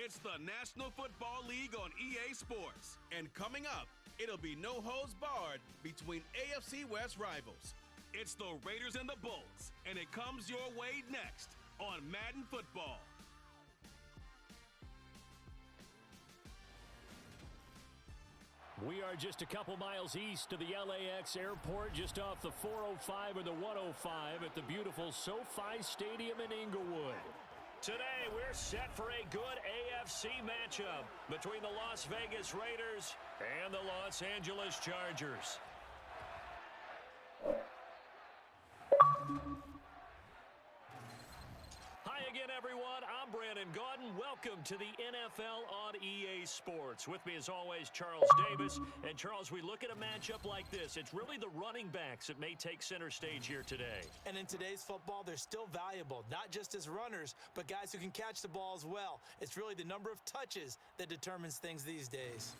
It's the National Football League on EA Sports. And coming up, it'll be no holds barred between AFC West rivals. It's the Raiders and the Bulls, and it comes your way next on Madden Football. We are just a couple miles east of the LAX airport, just off the 405 or the 105 at the beautiful SoFi Stadium in Inglewood. Today, we're set for a good AFC matchup between the Las Vegas Raiders and the Los Angeles Chargers. Hi again, everyone. I'm Brandon Gaudin. Welcome to the NFL on EA Sports. With me, as always, Charles Davis. And, Charles, we look at a matchup like this. It's really the running backs that may take center stage here today. And in today's football, they're still valuable, not just as runners, but guys who can catch the ball as well. It's really the number of touches that determines things these days.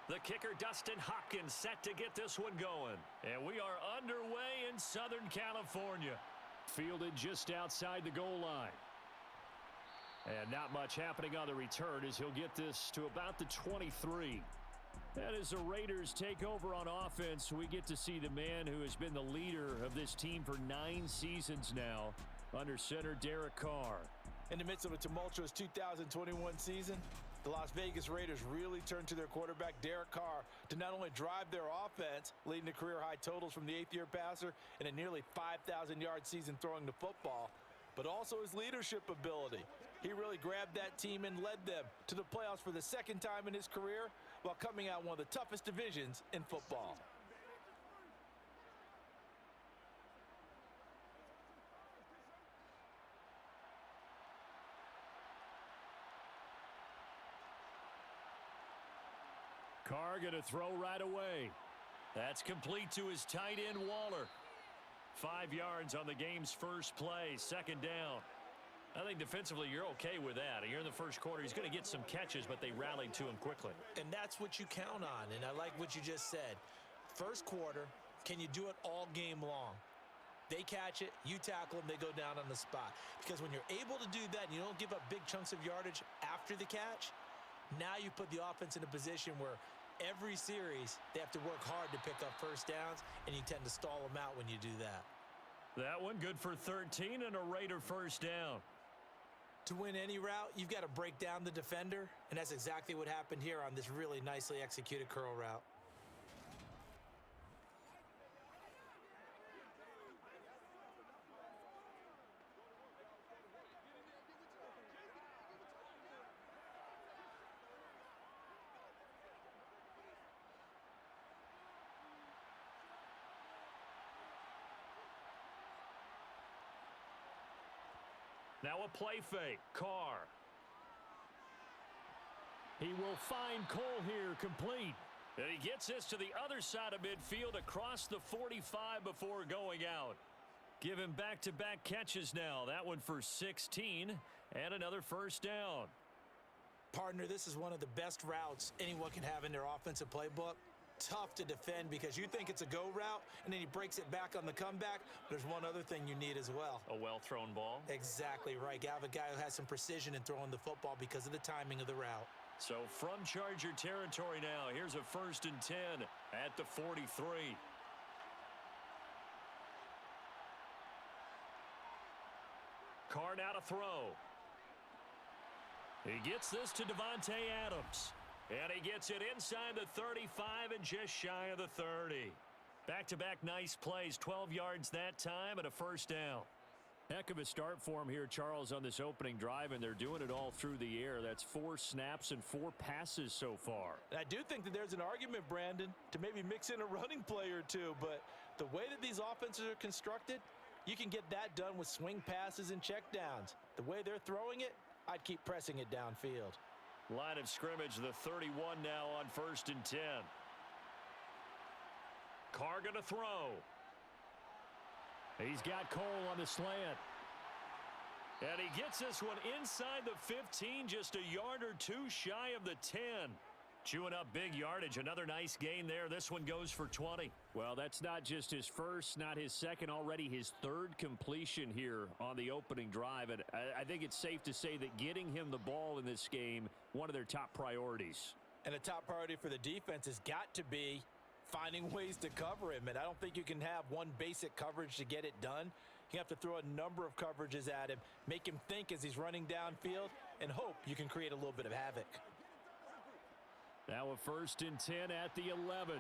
The kicker, Dustin Hopkins, set to get this one going. And we are underway in Southern California. Fielded just outside the goal line. And not much happening on the return as he'll get this to about the 23. And as the Raiders take over on offense, we get to see the man who has been the leader of this team for 9 seasons now, under center Derek Carr. In the midst of a tumultuous 2021 season, the Las Vegas Raiders really turned to their quarterback, Derek Carr, to not only drive their offense, leading to career-high totals from the 8th-year passer and a nearly 5,000-yard season throwing the football, but also his leadership ability. He really grabbed that team and led them to the playoffs for the second time in his career while coming out one of the toughest divisions in football. Carr going to throw right away. That's complete to his tight end, Waller. 5 yards on the game's first play, second down. I think defensively you're okay with that. You're in the first quarter. He's going to get some catches, but they rallied to him quickly. And that's what you count on, and I like what you just said. First quarter, can you do it all game long? They catch it, you tackle them, they go down on the spot. Because when you're able to do that and you don't give up big chunks of yardage after the catch, now you put the offense in a position where every series they have to work hard to pick up first downs, and you tend to stall them out when you do that. That one good for 13 and a Raider first down. To win any route, you've got to break down the defender, and that's exactly what happened here on this really nicely executed curl route. Now a play fake. Carr. He will find Cole here, complete. And he gets this to the other side of midfield across the 45 before going out. Give him back-to-back catches now. That one for 16 and another first down. Partner, this is one of the best routes anyone can have in their offensive playbook. Tough to defend because you think it's a go route, and then he breaks it back on the comeback. There's one other thing you need as well. A well-thrown ball? Exactly right. You have a guy who has some precision in throwing the football because of the timing of the route. So from Charger territory now, here's a 1st and 10 at the 43. Carr now to throw. He gets this to Davante Adams. And he gets it inside the 35 and just shy of the 30. Back-to-back nice plays, 12 yards that time and a first down. Heck of a start for him here, Charles, on this opening drive, and they're doing it all through the air. That's 4 snaps and 4 passes so far. And I do think that there's an argument, Brandon, to maybe mix in a running play or two, but the way that these offenses are constructed, you can get that done with swing passes and checkdowns. The way they're throwing it, I'd keep pressing it downfield. Line of scrimmage, the 31 now on 1st and 10. Carr going to throw. He's got Cole on the slant. And he gets this one inside the 15, just a yard or two shy of the 10. Chewing up big yardage. Another nice gain there. This one goes for 20. Well, that's not just his first, not his second, already his 3rd completion here on the opening drive. And I think it's safe to say that getting him the ball in this game, one of their top priorities. And a top priority for the defense has got to be finding ways to cover him. And I don't think you can have one basic coverage to get it done. You have to throw a number of coverages at him, make him think as he's running downfield, and hope you can create a little bit of havoc. Now a 1st and 10 at the 11.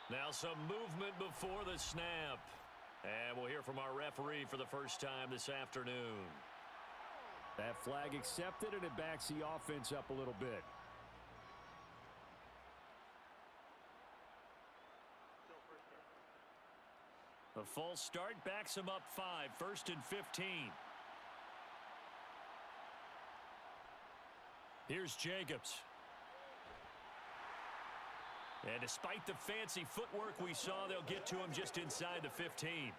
Now some movement before the snap. And we'll hear from our referee for the first time this afternoon. That flag accepted, and it backs the offense up a little bit. The false start backs him up 5, 1st and 15. Here's Jacobs. And despite the fancy footwork we saw, they'll get to him just inside the 15.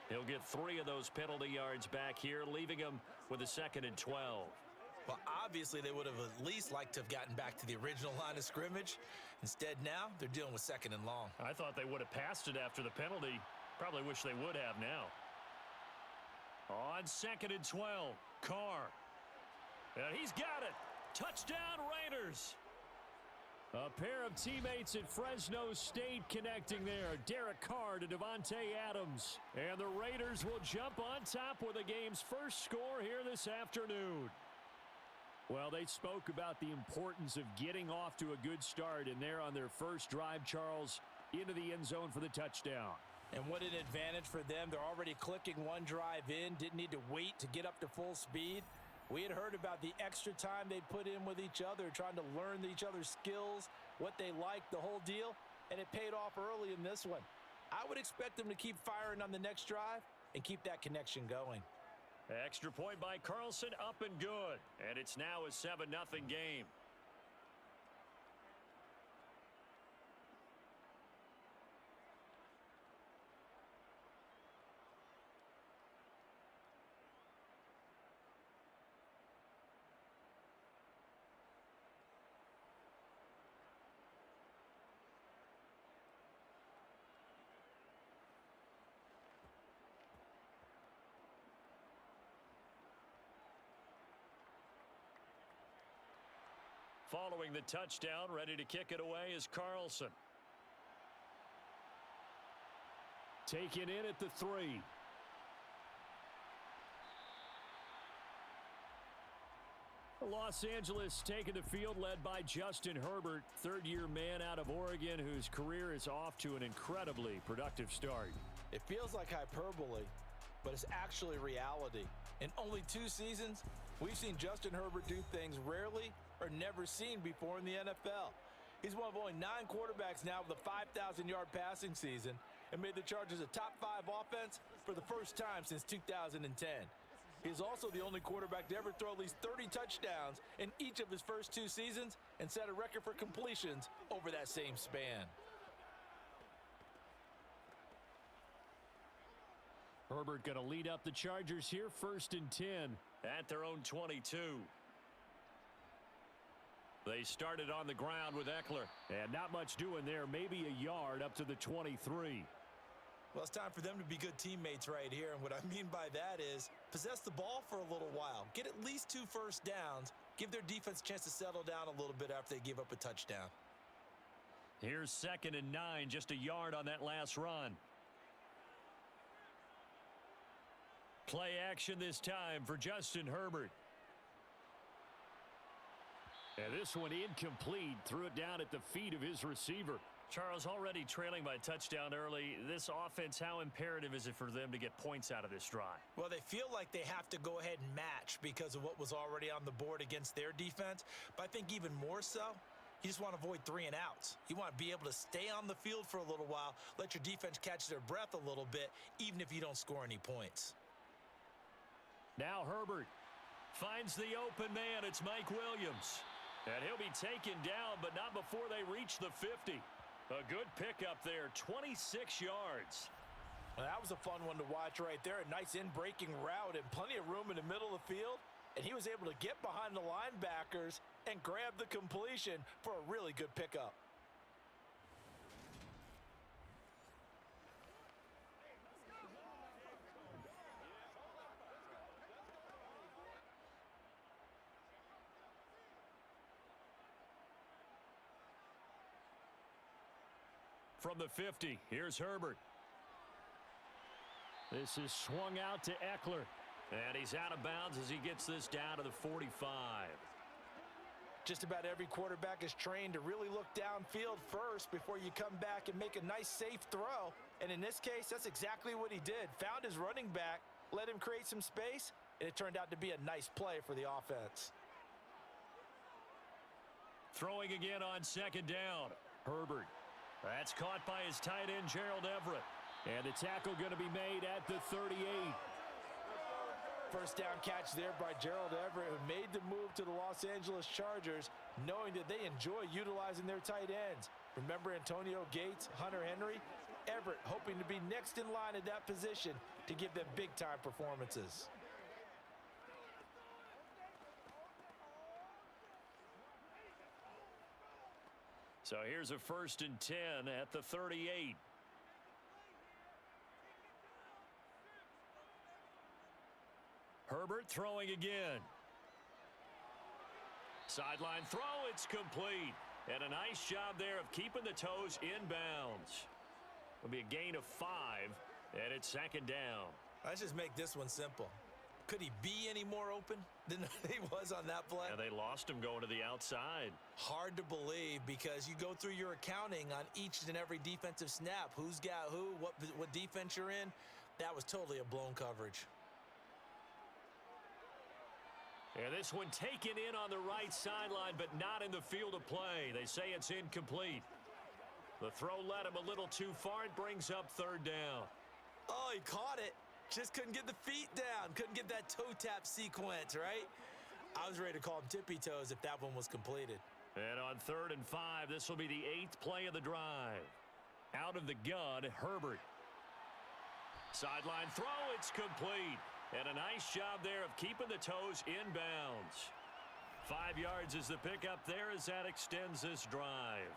He'll get 3 of those penalty yards back here, leaving him with a 2nd and 12. Well, obviously, they would have at least liked to have gotten back to the original line of scrimmage. Instead, now, they're dealing with 2nd and long. I thought they would have passed it after the penalty. Probably wish they would have now. On 2nd and 12, Carr. And he's got it. Touchdown, Raiders. A pair of teammates at Fresno State connecting there. Derek Carr to Davante Adams. And the Raiders will jump on top with the game's first score here this afternoon. Well, they spoke about the importance of getting off to a good start, and they're on their first drive, Charles, into the end zone for the touchdown. And what an advantage for them. They're already clicking one drive in, didn't need to wait to get up to full speed. We had heard about the extra time they put in with each other, trying to learn each other's skills, what they liked, the whole deal, and it paid off early in this one. I would expect them to keep firing on the next drive and keep that connection going. Extra point by Carlson, up and good. And it's now a 7-0 game. Following the touchdown, ready to kick it away is Carlson. Taken in at the 3. Los Angeles taking the field, led by Justin Herbert, 3rd-year man out of Oregon, whose career is off to an incredibly productive start. It feels like hyperbole, but it's actually reality. In only 2 seasons, we've seen Justin Herbert do things rarely or never seen before in the NFL. He's one of only 9 quarterbacks now with a 5,000-yard passing season and made the Chargers a top 5 offense for the first time since 2010. He's also the only quarterback to ever throw at least 30 touchdowns in each of his first 2 seasons and set a record for completions over that same span. Herbert going to lead up the Chargers here, 1st and 10 at their own 22. They started on the ground with Eckler. And not much doing there, maybe a yard up to the 23. Well, it's time for them to be good teammates right here. And what I mean by that is possess the ball for a little while. Get at least 2 first downs. Give their defense a chance to settle down a little bit after they give up a touchdown. Here's 2nd and 9, just a yard on that last run. Play action this time for Justin Herbert. And this one incomplete. Threw it down at the feet of his receiver. Charles, already trailing by a touchdown early. This offense, how imperative is it for them to get points out of this drive? Well, they feel like they have to go ahead and match because of what was already on the board against their defense. But I think even more so, you just want to avoid 3 and outs. You want to be able to stay on the field for a little while, let your defense catch their breath a little bit, even if you don't score any points. Now Herbert finds the open man. It's Mike Williams. And he'll be taken down, but not before they reach the 50. A good pickup there, 26 yards. Well, that was a fun one to watch right there. A nice in-breaking route and plenty of room in the middle of the field. And he was able to get behind the linebackers and grab the completion for a really good pickup. From the 50, here's Herbert. This is swung out to Eckler. And he's out of bounds as he gets this down to the 45. Just about every quarterback is trained to really look downfield first before you come back and make a nice, safe throw. And in this case, that's exactly what he did. Found his running back, let him create some space, and it turned out to be a nice play for the offense. Throwing again on second down. Herbert. That's caught by his tight end, Gerald Everett. And the tackle going to be made at the 38. First down catch there by Gerald Everett, who made the move to the Los Angeles Chargers, knowing that they enjoy utilizing their tight ends. Remember Antonio Gates, Hunter Henry? Everett hoping to be next in line at that position to give them big-time performances. So here's a 1st and 10 at the 38. Herbert throwing again. Sideline throw, it's complete. And a nice job there of keeping the toes inbounds. Will be a gain of 5, and it's 2nd down. Let's just make this one simple. Could he be any more open than he was on that play? Yeah, they lost him going to the outside. Hard to believe because you go through your accounting on each and every defensive snap. Who's got who, what defense you're in. That was totally a blown coverage. And this one taken in on the right sideline, but not in the field of play. They say it's incomplete. The throw led him a little too far. It brings up 3rd down. Oh, he caught it. Just couldn't get the feet down. Couldn't get that toe tap sequence, right? I was ready to call him tippy toes if that one was completed. And on 3rd and 5, this will be the 8th play of the drive. Out of the gun, Herbert. Sideline throw, it's complete. And a nice job there of keeping the toes inbounds. 5 yards is the pickup there as that extends this drive.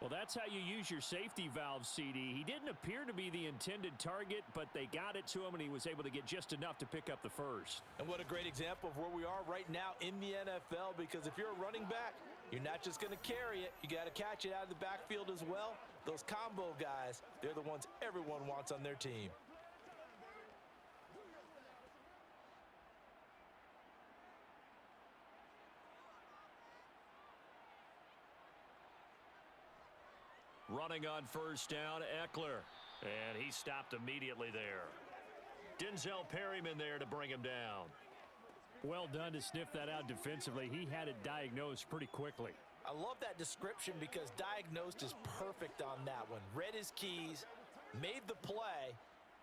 Well, that's how you use your safety valve, CD. He didn't appear to be the intended target, but they got it to him, and he was able to get just enough to pick up the 1st. And what a great example of where we are right now in the NFL, because if you're a running back, you're not just going to carry it. You got to catch it out of the backfield as well. Those combo guys, they're the ones everyone wants on their team. Running on 1st down, Eckler. And he stopped immediately there. Denzel Perryman there to bring him down. Well done to sniff that out defensively. He had it diagnosed pretty quickly. I love that description because diagnosed is perfect on that one. Read his keys, made the play,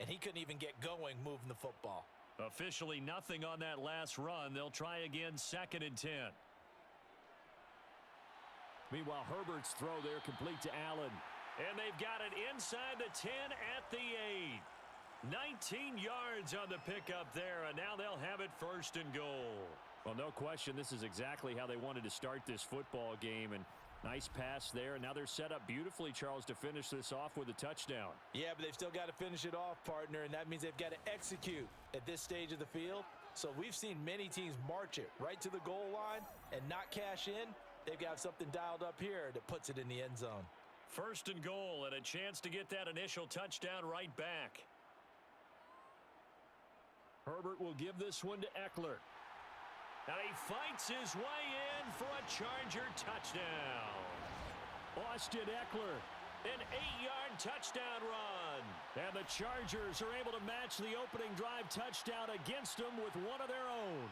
and he couldn't even get going moving the football. Officially nothing on that last run. They'll try again 2nd and 10. Meanwhile, Herbert's throw there complete to Allen. And they've got it inside the 10 at the 8. 19 yards on the pickup there, and now they'll have it 1st and goal. Well, no question, this is exactly how they wanted to start this football game. And nice pass there. And now they're set up beautifully, Charles, to finish this off with a touchdown. Yeah, but they've still got to finish it off, partner, and that means they've got to execute at this stage of the field. So we've seen many teams march it right to the goal line and not cash in. They've got something dialed up here that puts it in the end zone. 1st and goal, and a chance to get that initial touchdown right back. Herbert will give this one to Eckler. And he fights his way in for a Charger touchdown. Austin Eckler, an 8-yard touchdown run. And the Chargers are able to match the opening drive touchdown against them with one of their own.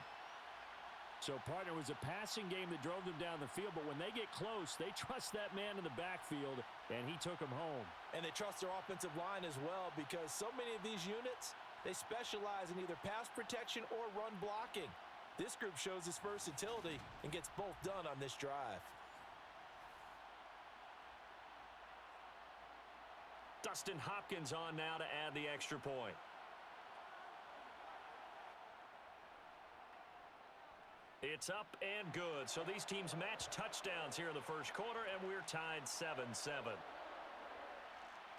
So, partner, was a passing game that drove them down the field, but when they get close, they trust that man in the backfield, and he took them home. And they trust their offensive line as well, because so many of these units, they specialize in either pass protection or run blocking. This group shows its versatility and gets both done on this drive. Dustin Hopkins on now to add the extra point. It's up and good. So these teams match touchdowns here in the first quarter, and we're tied 7-7.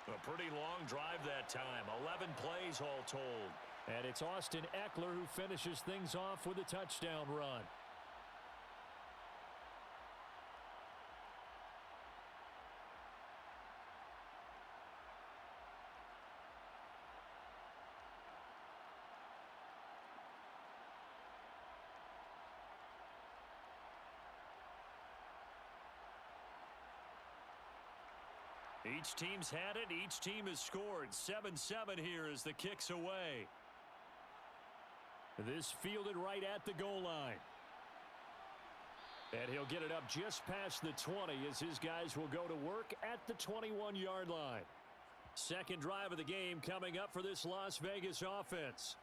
A pretty long drive that time. 11 plays all told. And it's Austin Eckler who finishes things off with a touchdown run. Each team's had it. Each team has scored. 7-7 here as the kick's away. This fielded right at the goal line. And he'll get it up just past the 20 as his guys will go to work at the 21-yard line. Second drive of the game coming up for this Las Vegas offense.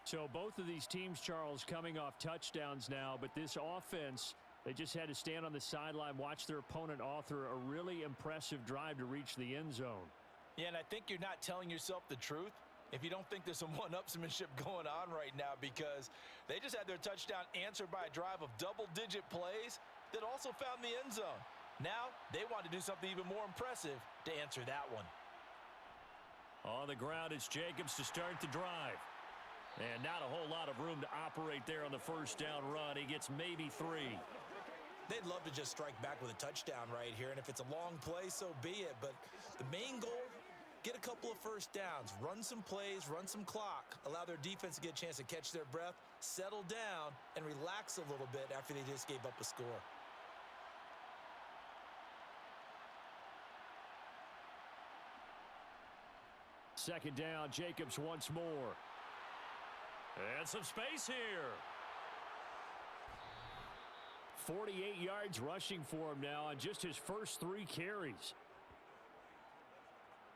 So both of these teams, Charles, coming off touchdowns now, but this offense, they just had to stand on the sideline, watch their opponent author a really impressive drive to reach the end zone. Yeah, and I think you're not telling yourself the truth if you don't think there's some one-upsmanship going on right now, because they just had their touchdown answered by a drive of double-digit plays that also found the end zone. Now they want to do something even more impressive to answer that one. On the ground, it's Jacobs to start the drive. And not a whole lot of room to operate there on the first down run. He gets maybe 3. They'd love to just strike back with a touchdown right here, and if it's a long play, so be it. But the main goal, get a couple of first downs, run some plays, run some clock, allow their defense to get a chance to catch their breath, settle down, and relax a little bit after they just gave up a score. Second down, Jacobs once more. And some space here. 48 yards rushing for him now on just his first 3 carries.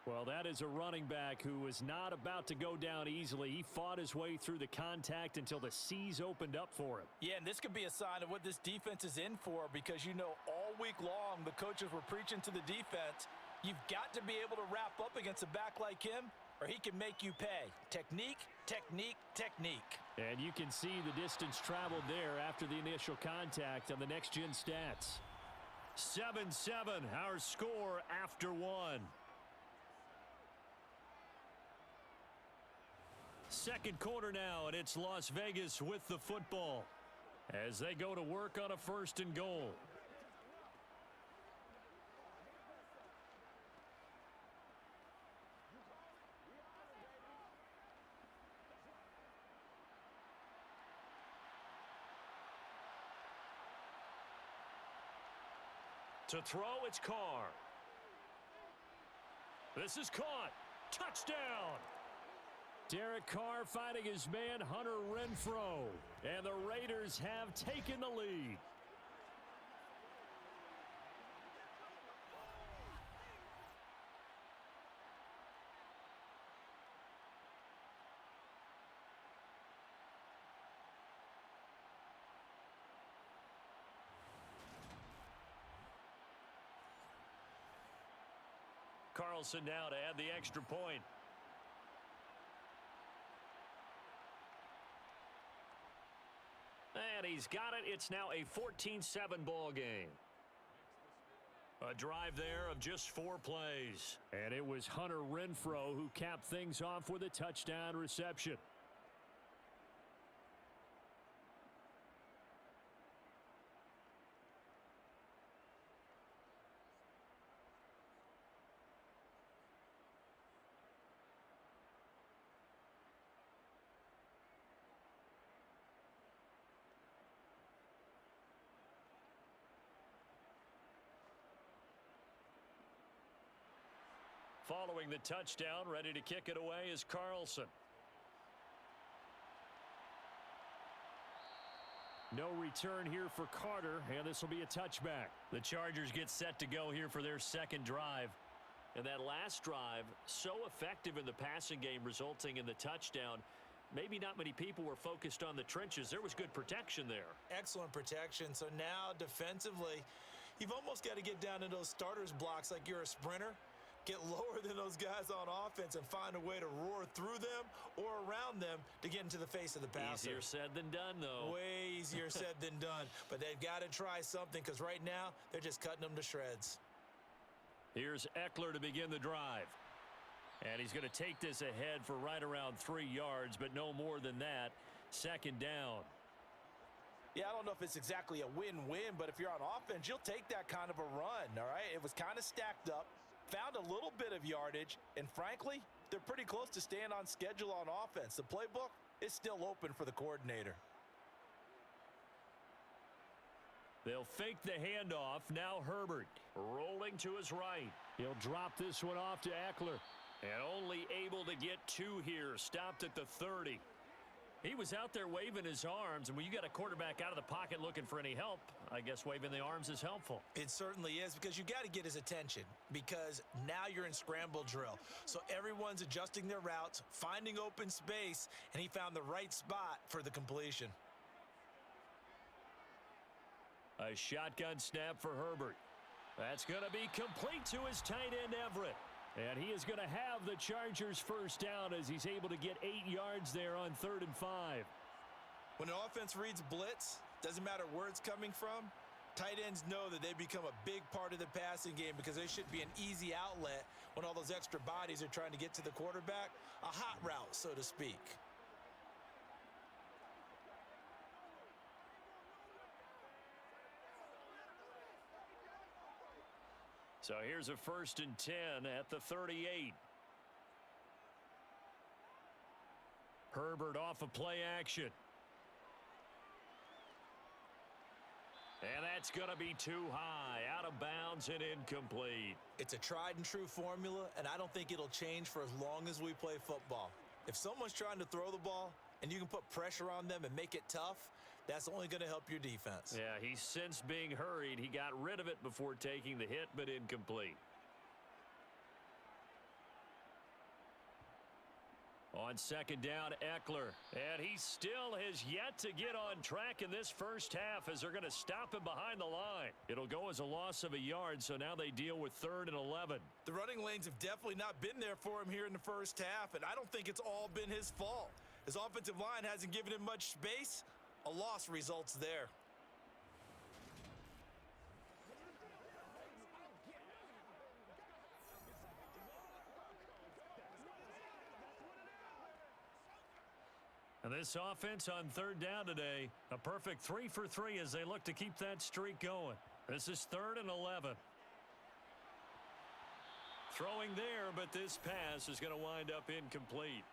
Well, that is a running back who was not about to go down easily. He fought his way through the contact until the seas opened up for him. Yeah, and this could be a sign of what this defense is in for, because you know all week long the coaches were preaching to the defense, you've got to be able to wrap up against a back like him, or he can make you pay. Technique, technique, technique. And you can see the distance traveled there after the initial contact on the next-gen stats. 7-7, our score after 1. Second quarter now, and it's Las Vegas with the football as they go to work on a 1st and goal. To throw, it's Carr. This is caught. Touchdown. Derek Carr finding his man Hunter Renfrow. And the Raiders have taken the lead. Carlson now to add the extra point. And he's got it. It's now a 14-7 ball game. A drive there of just 4 plays. And it was Hunter Renfrow who capped things off with a touchdown reception. Following the touchdown, ready to kick it away is Carlson. No return here for Carter, and this will be a touchback. The Chargers get set to go here for their second drive. And that last drive, so effective in the passing game, resulting in the touchdown. Maybe not many people were focused on the trenches. There was good protection there. Excellent protection. So now defensively, you've almost got to get down to those starters blocks like you're a sprinter. Get lower than those guys on offense and find a way to roar through them or around them to get into the face of the passer. Easier said than done, though. Way easier said than done. But they've got to try something because right now they're just cutting them to shreds. Here's Eckler to begin the drive. And he's going to take this ahead for right around 3 yards, but no more than that. Second down. Yeah, I don't know if it's exactly a win-win, but if you're on offense, you'll take that kind of a run, all right? It was kind of stacked up. Found a little bit of yardage, and frankly, they're pretty close to staying on schedule on offense. The playbook is still open for the coordinator. They'll fake the handoff. Now Herbert rolling to his right. He'll drop this one off to Eckler. And only able to get 2 here. Stopped at the 30. He was out there waving his arms, and when you got a quarterback out of the pocket looking for any help, I guess waving the arms is helpful. It certainly is, because you got to get his attention, because now you're in scramble drill. So everyone's adjusting their routes, finding open space, and he found the right spot for the completion. A shotgun snap for Herbert. That's going to be complete to his tight end, Everett. And he is going to have the Chargers first down as he's able to get 8 yards there on 3rd and 5. When an offense reads blitz, doesn't matter where it's coming from, tight ends know that they become a big part of the passing game because they should be an easy outlet when all those extra bodies are trying to get to the quarterback. A hot route, so to speak. So here's a 1st and 10 at the 38. Herbert off of play action. And that's going to be too high, out of bounds and incomplete. It's a tried and true formula, and I don't think it'll change for as long as we play football. If someone's trying to throw the ball and you can put pressure on them and make it tough, that's only going to help your defense. Yeah, he sensed being hurried. He got rid of it before taking the hit, but incomplete. On 2nd down, Eckler. And he still has yet to get on track in this first half as they're going to stop him behind the line. It'll go as a loss of a yard, so now they deal with 3rd and 11. The running lanes have definitely not been there for him here in the first half, and I don't think it's all been his fault. His offensive line hasn't given him much space. A loss results there. And this offense on 3rd down today, a perfect 3 for 3 as they look to keep that streak going. This is 3rd and 11. Throwing there, but this pass is going to wind up incomplete.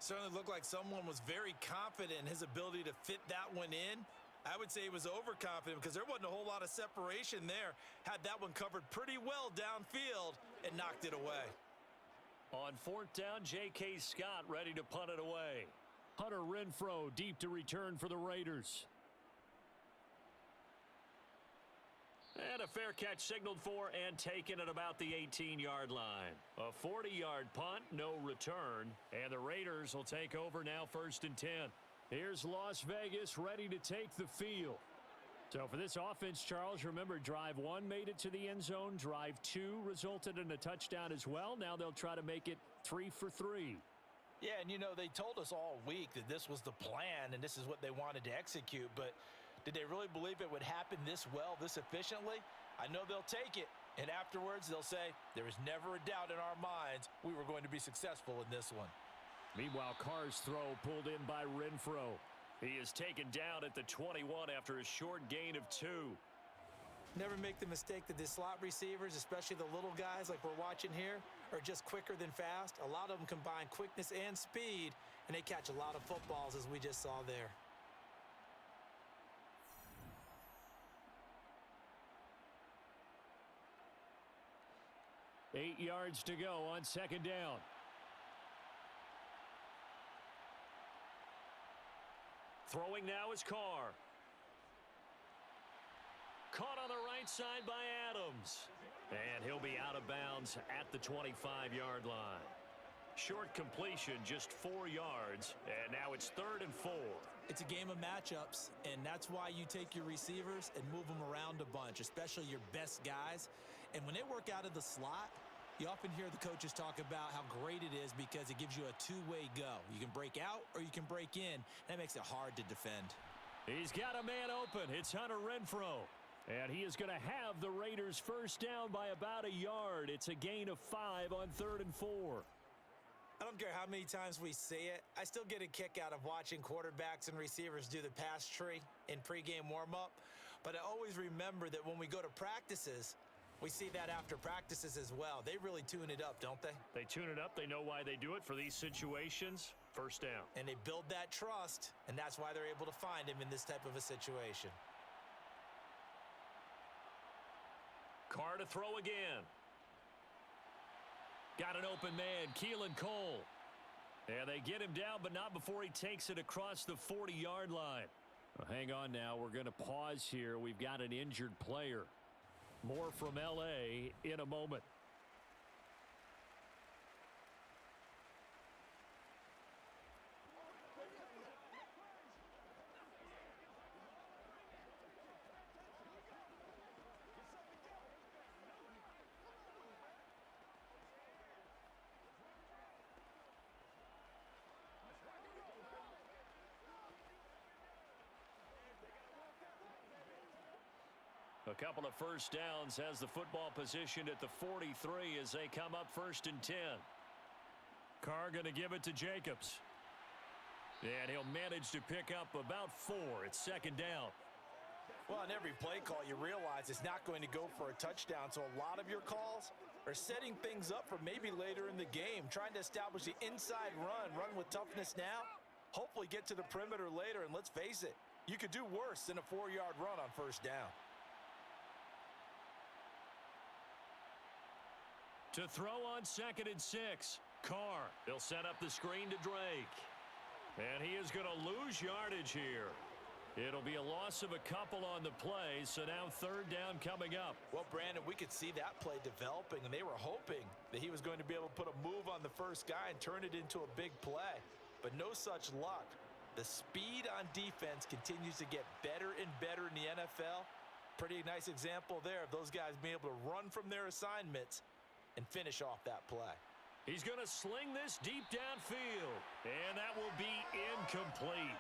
Certainly looked like someone was very confident in his ability to fit that one in. I would say he was overconfident because there wasn't a whole lot of separation there. Had that one covered pretty well downfield and knocked it away. On 4th down, J.K. Scott ready to punt it away. Hunter Renfrow deep to return for the Raiders. And a fair catch signaled for and taken at about the 18-yard line. A 40-yard punt, no return. And the Raiders will take over now 1st and 10. Here's Las Vegas ready to take the field. So for this offense, Charles, remember, drive 1 made it to the end zone. Drive 2 resulted in a touchdown as well. Now they'll try to make it 3 for 3. Yeah, and you know, they told us all week that this was the plan and this is what they wanted to execute, but did they really believe it would happen this well, this efficiently? I know they'll take it, and afterwards they'll say, there was never a doubt in our minds we were going to be successful in this one. Meanwhile, Carr's throw pulled in by Renfrow. He is taken down at the 21 after a short gain of 2. Never make the mistake that the slot receivers, especially the little guys like we're watching here, are just quicker than fast. A lot of them combine quickness and speed, and they catch a lot of footballs, as we just saw there. 8 yards to go on second down. Throwing now is Carr. Caught on the right side by Adams. And he'll be out of bounds at the 25-yard line. Short completion, just 4 yards, and now it's 3rd and 4. It's a game of matchups, and that's why you take your receivers and move them around a bunch, especially your best guys. And when they work out of the slot, you often hear the coaches talk about how great it is because it gives you a two-way go. You can break out or you can break in. That makes it hard to defend. He's got a man open. It's Hunter Renfrow. And he is going to have the Raiders first down by about a yard. It's a gain of 5 on 3rd and 4. I don't care how many times we say it, I still get a kick out of watching quarterbacks and receivers do the pass tree in pregame warm-up. But I always remember that when we go to practices, we see that after practices as well. They really tune it up, don't they? They tune it up. They know why they do it for these situations. First down. And they build that trust, and that's why they're able to find him in this type of a situation. Carr to throw again. Got an open man, Keelan Cole. And they get him down, but not before he takes it across the 40-yard line. Well, hang on now. We're going to pause here. We've got an injured player. More from L.A. in a moment. A couple of first downs has the football positioned at the 43 as they come up 1st and 10. Carr going to give it to Jacobs. And he'll manage to pick up about 4. It's 2nd down. Well, on every play call, you realize it's not going to go for a touchdown. So a lot of your calls are setting things up for maybe later in the game, trying to establish the inside run with toughness now, hopefully get to the perimeter later. And let's face it, you could do worse than a 4-yard run on first down. To throw on 2nd and 6. Carr. They'll set up the screen to Drake. And he is going to lose yardage here. It'll be a loss of a couple on the play, so now 3rd down coming up. Well, Brandon, we could see that play developing, and they were hoping that he was going to be able to put a move on the first guy and turn it into a big play. But no such luck. The speed on defense continues to get better and better in the NFL. Pretty nice example there of those guys being able to run from their assignments and finish off that play. He's going to sling this deep downfield, and that will be incomplete.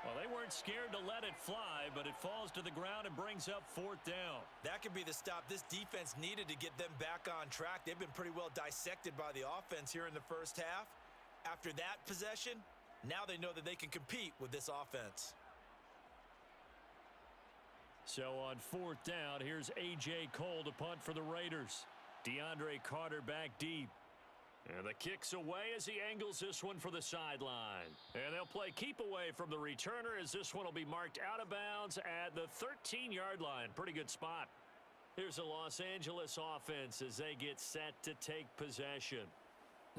Well, they weren't scared to let it fly, but it falls to the ground and brings up 4th down. That could be the stop this defense needed to get them back on track. They've been pretty well dissected by the offense here in the first half. After that possession, now they know that they can compete with this offense. So on 4th down, here's A.J. Cole to punt for the Raiders. DeAndre Carter back deep. And the kick's away as he angles this one for the sideline. And they'll play keep away from the returner as this one will be marked out of bounds at the 13-yard line. Pretty good spot. Here's the Los Angeles offense as they get set to take possession.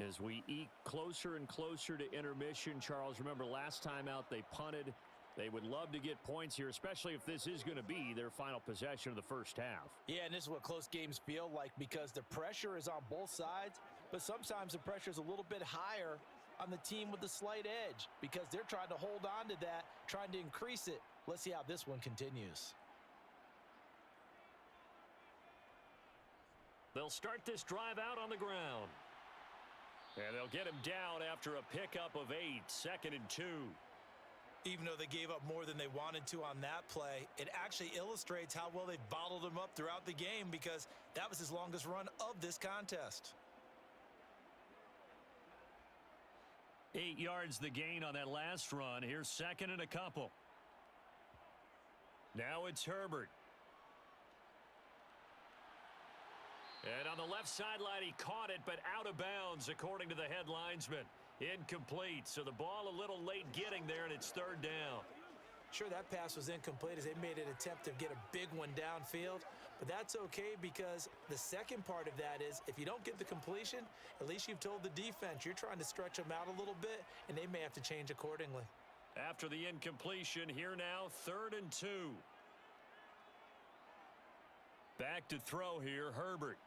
As we eke closer and closer to intermission, Charles, remember last time out they punted. They would love to get points here, especially if this is going to be their final possession of the first half. Yeah, and this is what close games feel like because the pressure is on both sides, but sometimes the pressure is a little bit higher on the team with the slight edge because they're trying to hold on to that, trying to increase it. Let's see how this one continues. They'll start this drive out on the ground. And they'll get him down after a pickup of 8, 2nd and 2. Even though they gave up more than they wanted to on that play, it actually illustrates how well they've bottled him up throughout the game because that was his longest run of this contest. 8 yards the gain on that last run. Here's 2nd and a couple. Now it's Herbert. And on the left sideline, he caught it, but out of bounds, according to the head linesman. Incomplete, so the ball a little late getting there, and it's 3rd down. Sure, that pass was incomplete as they made an attempt to get a big one downfield, but that's okay because the second part of that is if you don't get the completion, at least you've told the defense you're trying to stretch them out a little bit, and they may have to change accordingly. After the incompletion, here now, 3rd and 2. Back to throw here, Herbert.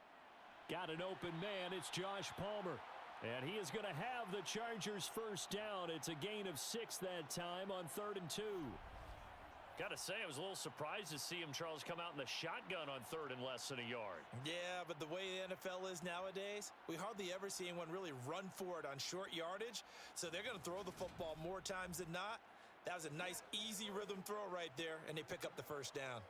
Got an open man. It's Josh Palmer. And he is going to have the Chargers first down. It's a gain of 6 that time on 3rd and 2. Got to say, I was a little surprised to see him, Charles, come out in the shotgun on 3rd and less than a yard. Yeah, but the way the NFL is nowadays, we hardly ever see anyone really run for it on short yardage. So they're going to throw the football more times than not. That was a nice, easy rhythm throw right there, and they pick up the first down.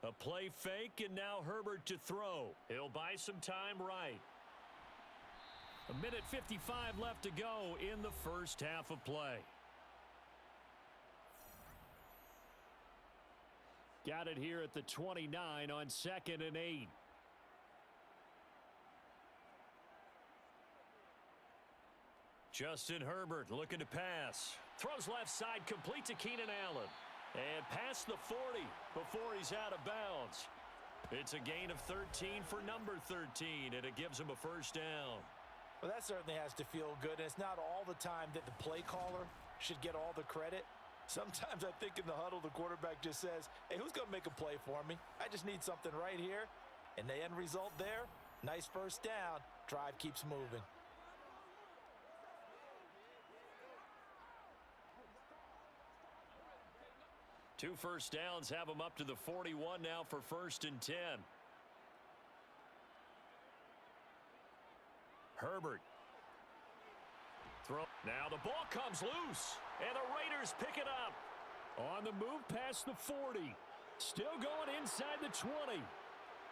A play fake, and now Herbert to throw. He'll buy some time right. 1:55 left to go in the first half of play. Got it here at the 29 on 2nd and 8. Justin Herbert looking to pass. Throws left side, complete to Keenan Allen. And past the 40 before he's out of bounds. It's a gain of 13 for number 13, and it gives him a first down. Well, that certainly has to feel good, and it's not all the time that the play caller should get all the credit. Sometimes I think in the huddle, the quarterback just says, hey, who's going to make a play for me? I just need something right here. And the end result there, nice first down. Drive keeps moving. Two first downs have him up to the 41 now for 1st and 10. Herbert. Throw. Now the ball comes loose, and the Raiders pick it up. On the move past the 40. Still going inside the 20.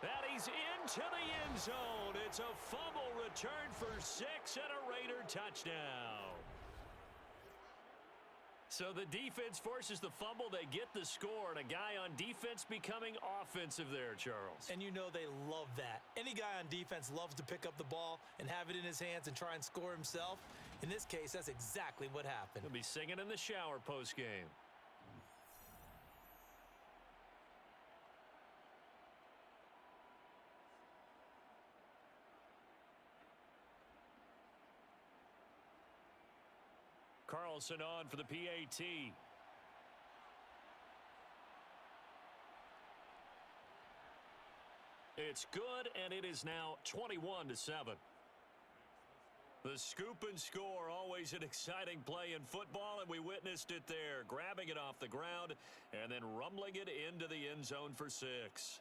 That he's into the end zone. It's a fumble return for 6 and a Raider touchdown. So the defense forces the fumble. They get the score, and a guy on defense becoming offensive there, Charles. And you know they love that. Any guy on defense loves to pick up the ball and have it in his hands and try and score himself. In this case, that's exactly what happened. He'll be singing in the shower post-game. Carlson on for the PAT. It's good, and it is now 21-7. The scoop and score, always an exciting play in football, and we witnessed it there, grabbing it off the ground and then rumbling it into the end zone for 6.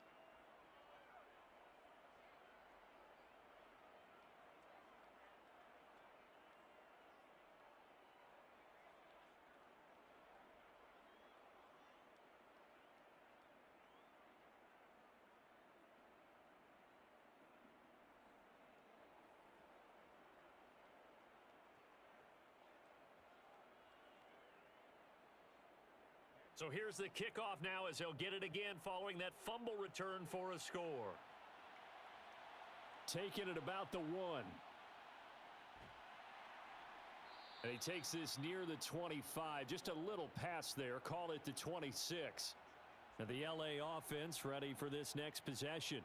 So here's the kickoff now as he'll get it again following that fumble return for a score. Taking it about the 1. And he takes this near the 25. Just a little pass there. Call it the 26. And the LA offense ready for this next possession.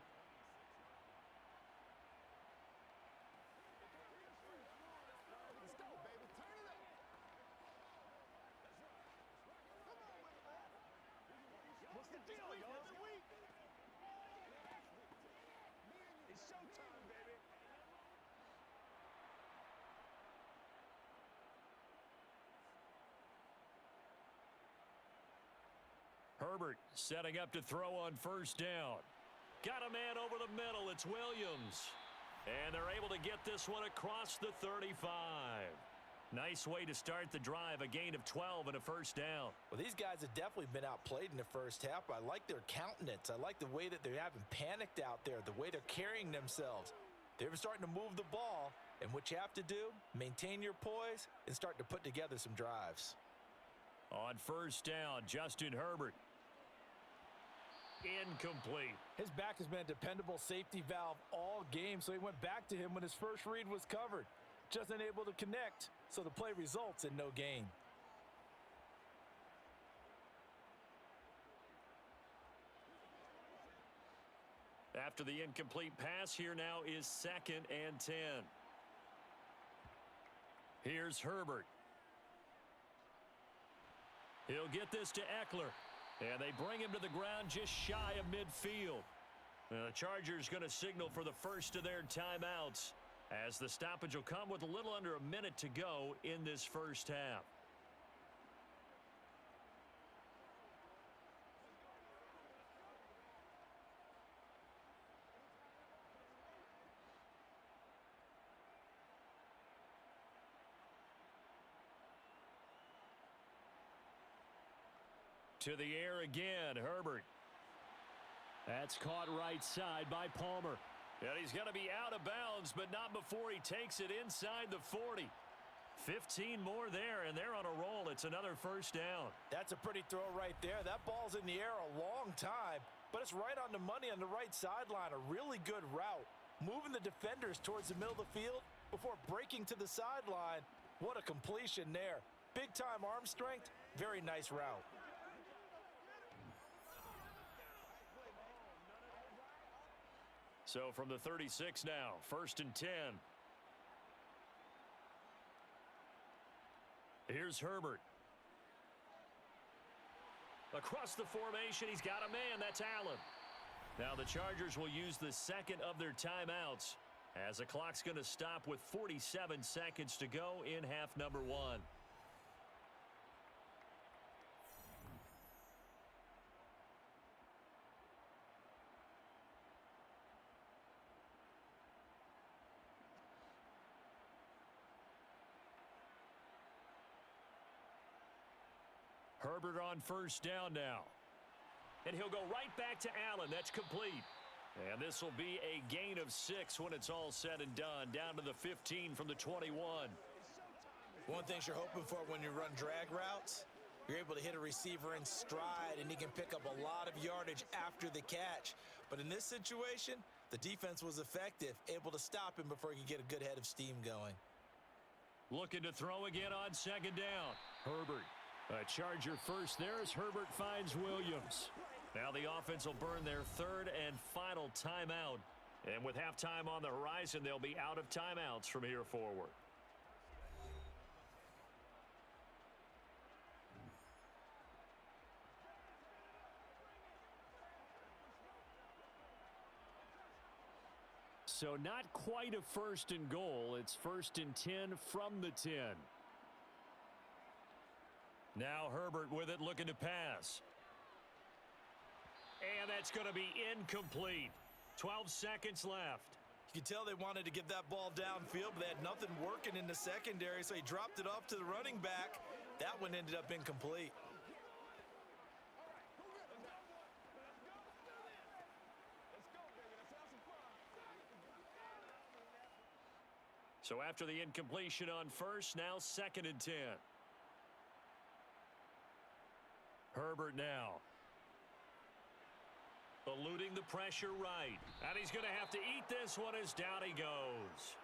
Herbert setting up to throw on first down. Got a man over the middle. It's Williams. And they're able to get this one across the 35. Nice way to start the drive. A gain of 12 and a first down. Well, these guys have definitely been outplayed in the first half. I like their countenance. I like the way that they haven't panicked out there, the way they're carrying themselves. They're starting to move the ball. And what you have to do, maintain your poise and start to put together some drives. On first down, Justin Herbert. incomplete. His back has been a dependable safety valve all game, so he went back to him when his first read was covered. Just unable to connect, so the play results in no gain. After the incomplete pass, here now is 2nd and 10. Here's Herbert. He'll get this to Eckler. And they bring him to the ground just shy of midfield. The Chargers going to signal for the first of their timeouts, as the stoppage will come with a little under a minute to go in this first half. To the air again, Herbert. That's caught right side by Palmer. And he's going to be out of bounds, but not before he takes it inside the 40. 15 more there, and they're on a roll. It's another first down. That's a pretty throw right there. That ball's in the air a long time, but it's right on the money on the right sideline. A really good route. Moving the defenders towards the middle of the field before breaking to the sideline. What a completion there. Big-time arm strength. Very nice route. So from the 36 now, 1st and 10. Here's Herbert. Across the formation, he's got a man. That's Allen. Now the Chargers will use the second of their timeouts, as the clock's going to stop with 47 seconds to go in half number 1. Herbert on first down now. And he'll go right back to Allen. That's complete. And this will be a gain of 6 when it's all said and done. Down to the 15 from the 21. One thing you're hoping for when you run drag routes, you're able to hit a receiver in stride, and he can pick up a lot of yardage after the catch. But in this situation, the defense was effective, able to stop him before he could get a good head of steam going. Looking to throw again on 2nd down. Herbert. A Charger first there as Herbert finds Williams. Now the offense will burn their 3rd and final timeout. And with halftime on the horizon, they'll be out of timeouts from here forward. So not quite a 1st and goal. It's 1st and 10 from the 10. Now Herbert with it, looking to pass. And that's going to be incomplete. 12 seconds left. You can tell they wanted to get that ball downfield, but they had nothing working in the secondary, so he dropped it off to the running back. That one ended up incomplete. So after the incompletion on first, now 2nd and 10. Herbert now. Eluding the pressure right. And he's going to have to eat this one as down he goes.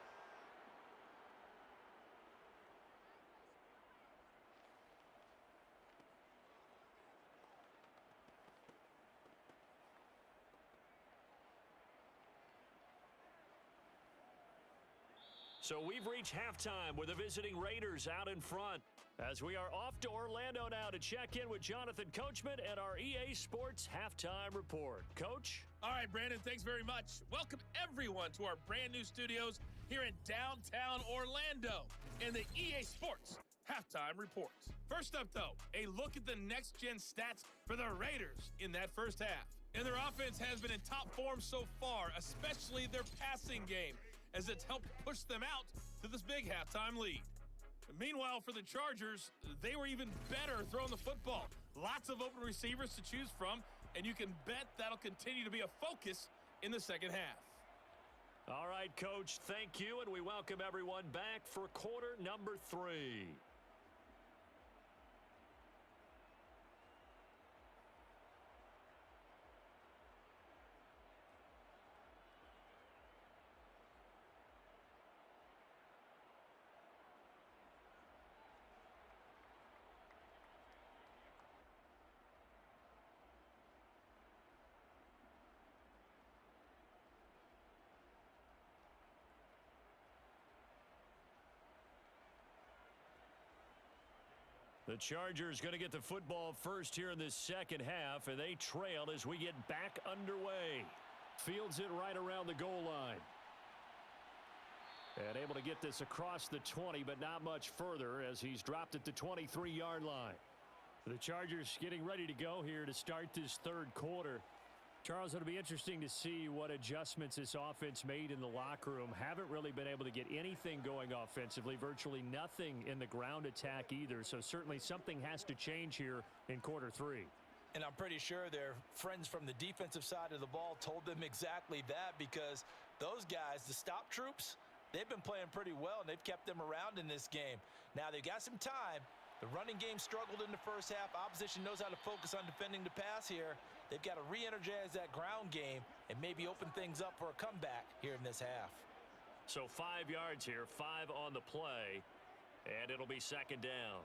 So we've reached halftime with the visiting Raiders out in front, as we are off to Orlando now to check in with Jonathan Coachman and our EA Sports Halftime Report. Coach? All right, Brandon, thanks very much. Welcome, everyone, to our brand new studios here in downtown Orlando in the EA Sports Halftime Report. First up, though, a look at the next-gen stats for the Raiders in that first half. And their offense has been in top form so far, especially their passing game, as it's helped push them out to this big halftime lead. Meanwhile, for the Chargers, they were even better throwing the football. Lots of open receivers to choose from, and you can bet that'll continue to be a focus in the second half. All right, Coach, thank you, and we welcome everyone back for quarter number 3. The Chargers going to get the football first here in this second half, and they trail as we get back underway. Fields it right around the goal line. And able to get this across the 20, but not much further as he's dropped at the 23-yard line. The Chargers getting ready to go here to start this third quarter. Charles, it'll be interesting to see what adjustments this offense made in the locker room. Haven't really been able to get anything going offensively, virtually nothing in the ground attack either. So certainly something has to change here in quarter three. And I'm pretty sure their friends from the defensive side of the ball told them exactly that, because those guys, the stop troops, they've been playing pretty well, and they've kept them around in this game. Now, they've got some time. The running game struggled in the first half. Opposition knows how to focus on defending the pass here. They've got to re-energize that ground game and maybe open things up for a comeback here in this half. So 5 yards here, 5 on the play, and it'll be second down.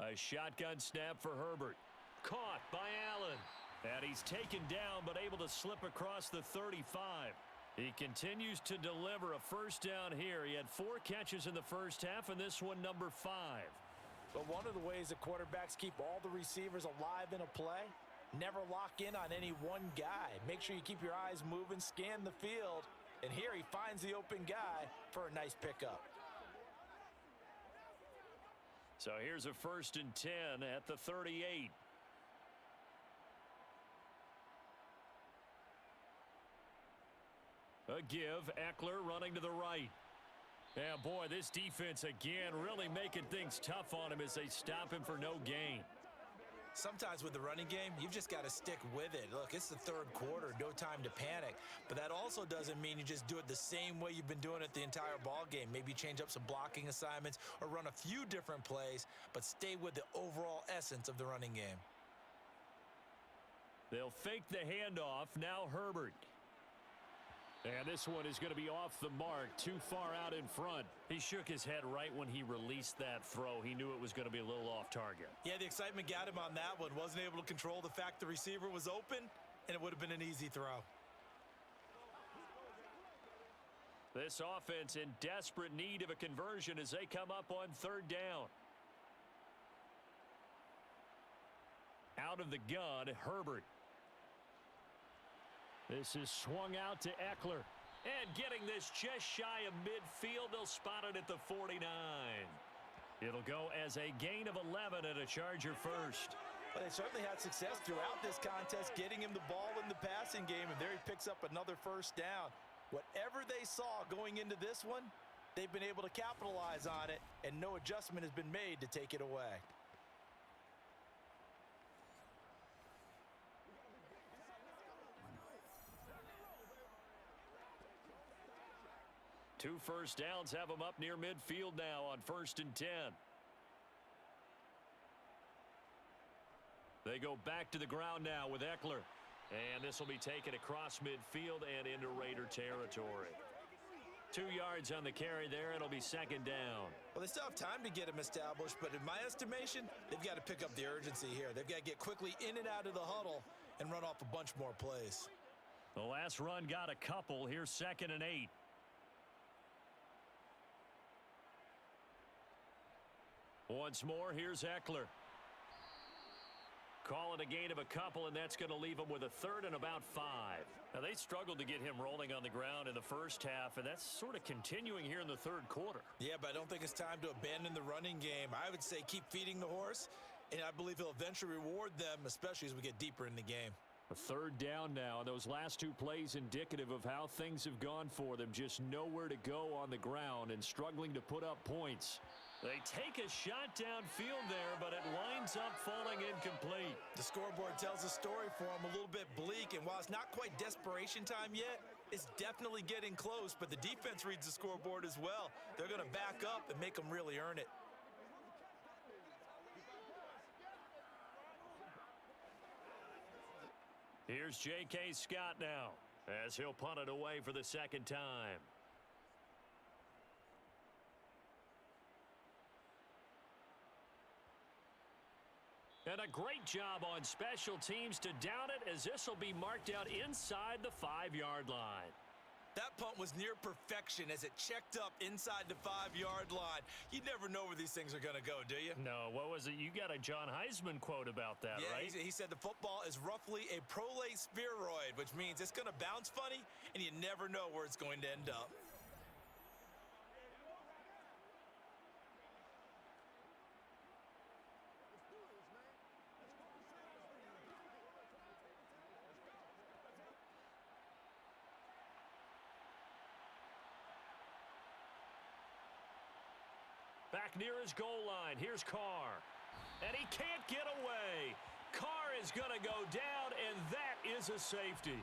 A shotgun snap for Herbert. Caught by Allen. And he's taken down but able to slip across the 35. He continues to deliver a first down here. He had 4 catches in the first half, and this one number 5. But one of the ways that quarterbacks keep all the receivers alive in a play, never lock in on any one guy. Make sure you keep your eyes moving, scan the field, and here he finds the open guy for a nice pickup. So here's a 1st and 10 at the 38. A give, Eckler running to the right. Yeah, boy, this defense again really making things tough on him as they stop him for no gain. Sometimes with the running game, you've just got to stick with it. Look, it's the third quarter, no time to panic. But that also doesn't mean you just do it the same way you've been doing it the entire ball game. Maybe change up some blocking assignments or run a few different plays, but stay with the overall essence of the running game. They'll fake the handoff. Now Herbert. And this one is going to be off the mark, too far out in front. He shook his head right when he released that throw. He knew it was going to be a little off target. Yeah, the excitement got him on that one. Wasn't able to control the fact the receiver was open, and it would have been an easy throw. This offense in desperate need of a conversion as they come up on 3rd down. Out of the gun, Herbert. This is swung out to Eckler. And getting this just shy of midfield, they'll spot it at the 49. It'll go as a gain of 11 and a Charger first. But they certainly had success throughout this contest, getting him the ball in the passing game, and there he picks up another first down. Whatever they saw going into this one, they've been able to capitalize on it, and no adjustment has been made to take it away. Two first downs have them up near midfield now on 1st and 10. They go back to the ground now with Eckler. And this will be taken across midfield and into Raider territory. 2 yards on the carry there. It'll be second down. Well, they still have time to get him established, but in my estimation, they've got to pick up the urgency here. They've got to get quickly in and out of the huddle and run off a bunch more plays. The last run got a couple. Here's 2nd and 8. Once more, here's Eckler. Call it a gain of a couple, and that's going to leave him with a 3rd and about 5. Now, they struggled to get him rolling on the ground in the first half, and that's sort of continuing here in the 3rd quarter. Yeah, but I don't think it's time to abandon the running game. I would say keep feeding the horse, and I believe he'll eventually reward them, especially as we get deeper in the game. A 3rd down now, and those last 2 plays indicative of how things have gone for them. Just nowhere to go on the ground and struggling to put up points. They take a shot downfield there, but it winds up falling incomplete. The scoreboard tells a story for them, a little bit bleak, and while it's not quite desperation time yet, it's definitely getting close, but the defense reads the scoreboard as well. They're going to back up and make them really earn it. Here's J.K. Scott now, as he'll punt it away for the 2nd time. And a great job on special teams to down it, as this will be marked out inside the 5-yard line. That punt was near perfection as it checked up inside the 5-yard line. You never know where these things are going to go, do you? No, what was it? You got a John Heisman quote about that, right? Yeah, he said the football is roughly a prolate spheroid, which means it's going to bounce funny, and you never know where it's going to end up. Back near his goal line, here's Carr. And he can't get away. Carr is going to go down, and that is a safety.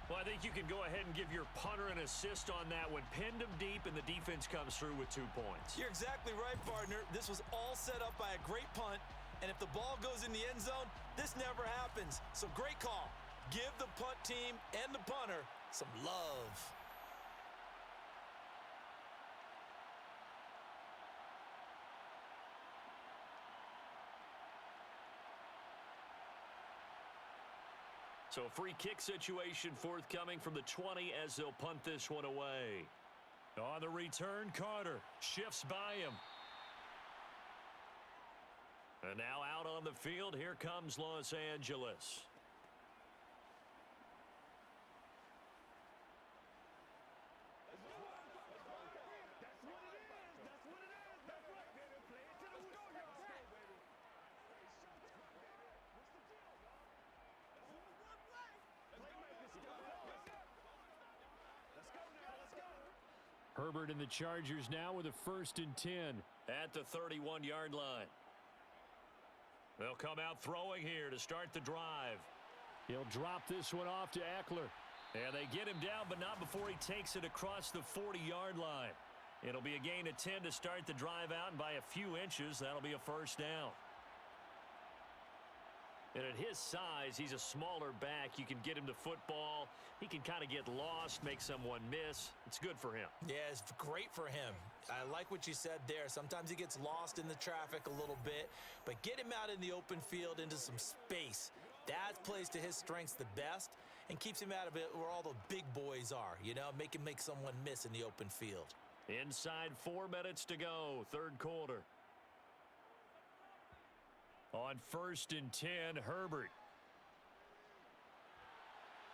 Well, I think you can go ahead and give your punter an assist on that one. Pinned him deep, and the defense comes through with 2 points. You're exactly right, partner. This was all set up by a great punt, and if the ball goes in the end zone, this never happens. So great call. Give the punt team and the punter some love. So a free kick situation forthcoming from the 20 as they'll punt this one away. On the return, Carter shifts by him. And now out on the field, here comes Los Angeles. Herbert and the Chargers now with a 1st and 10. At the 31-yard line. They'll come out throwing here to start the drive. He'll drop this one off to Eckler. And they get him down, but not before he takes it across the 40-yard line. It'll be a gain of 10 to start the drive out, and by a few inches, that'll be a 1st down. And at his size, he's a smaller back. You can get him to football. He can kind of get lost, make someone miss. It's good for him. Yeah, it's great for him. I like what you said there. Sometimes he gets lost in the traffic a little bit, but get him out in the open field into some space. That plays to his strengths the best and keeps him out of it where all the big boys are, you know, make him make someone miss in the open field. Inside 4 minutes to go, 3rd quarter. On 1st and 10, Herbert.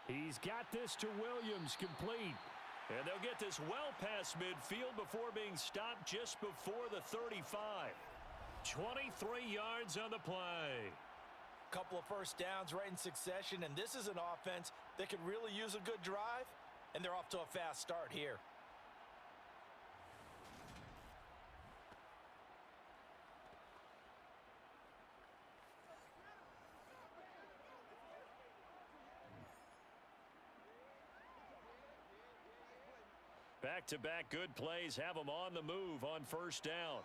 He's got this to Williams, complete. And they'll get this well past midfield before being stopped just before the 35. 23 yards on the play. Couple of 1st downs right in succession, and this is an offense that could really use a good drive, and they're off to a fast start here. Back-to-back good plays have them on the move on 1st down.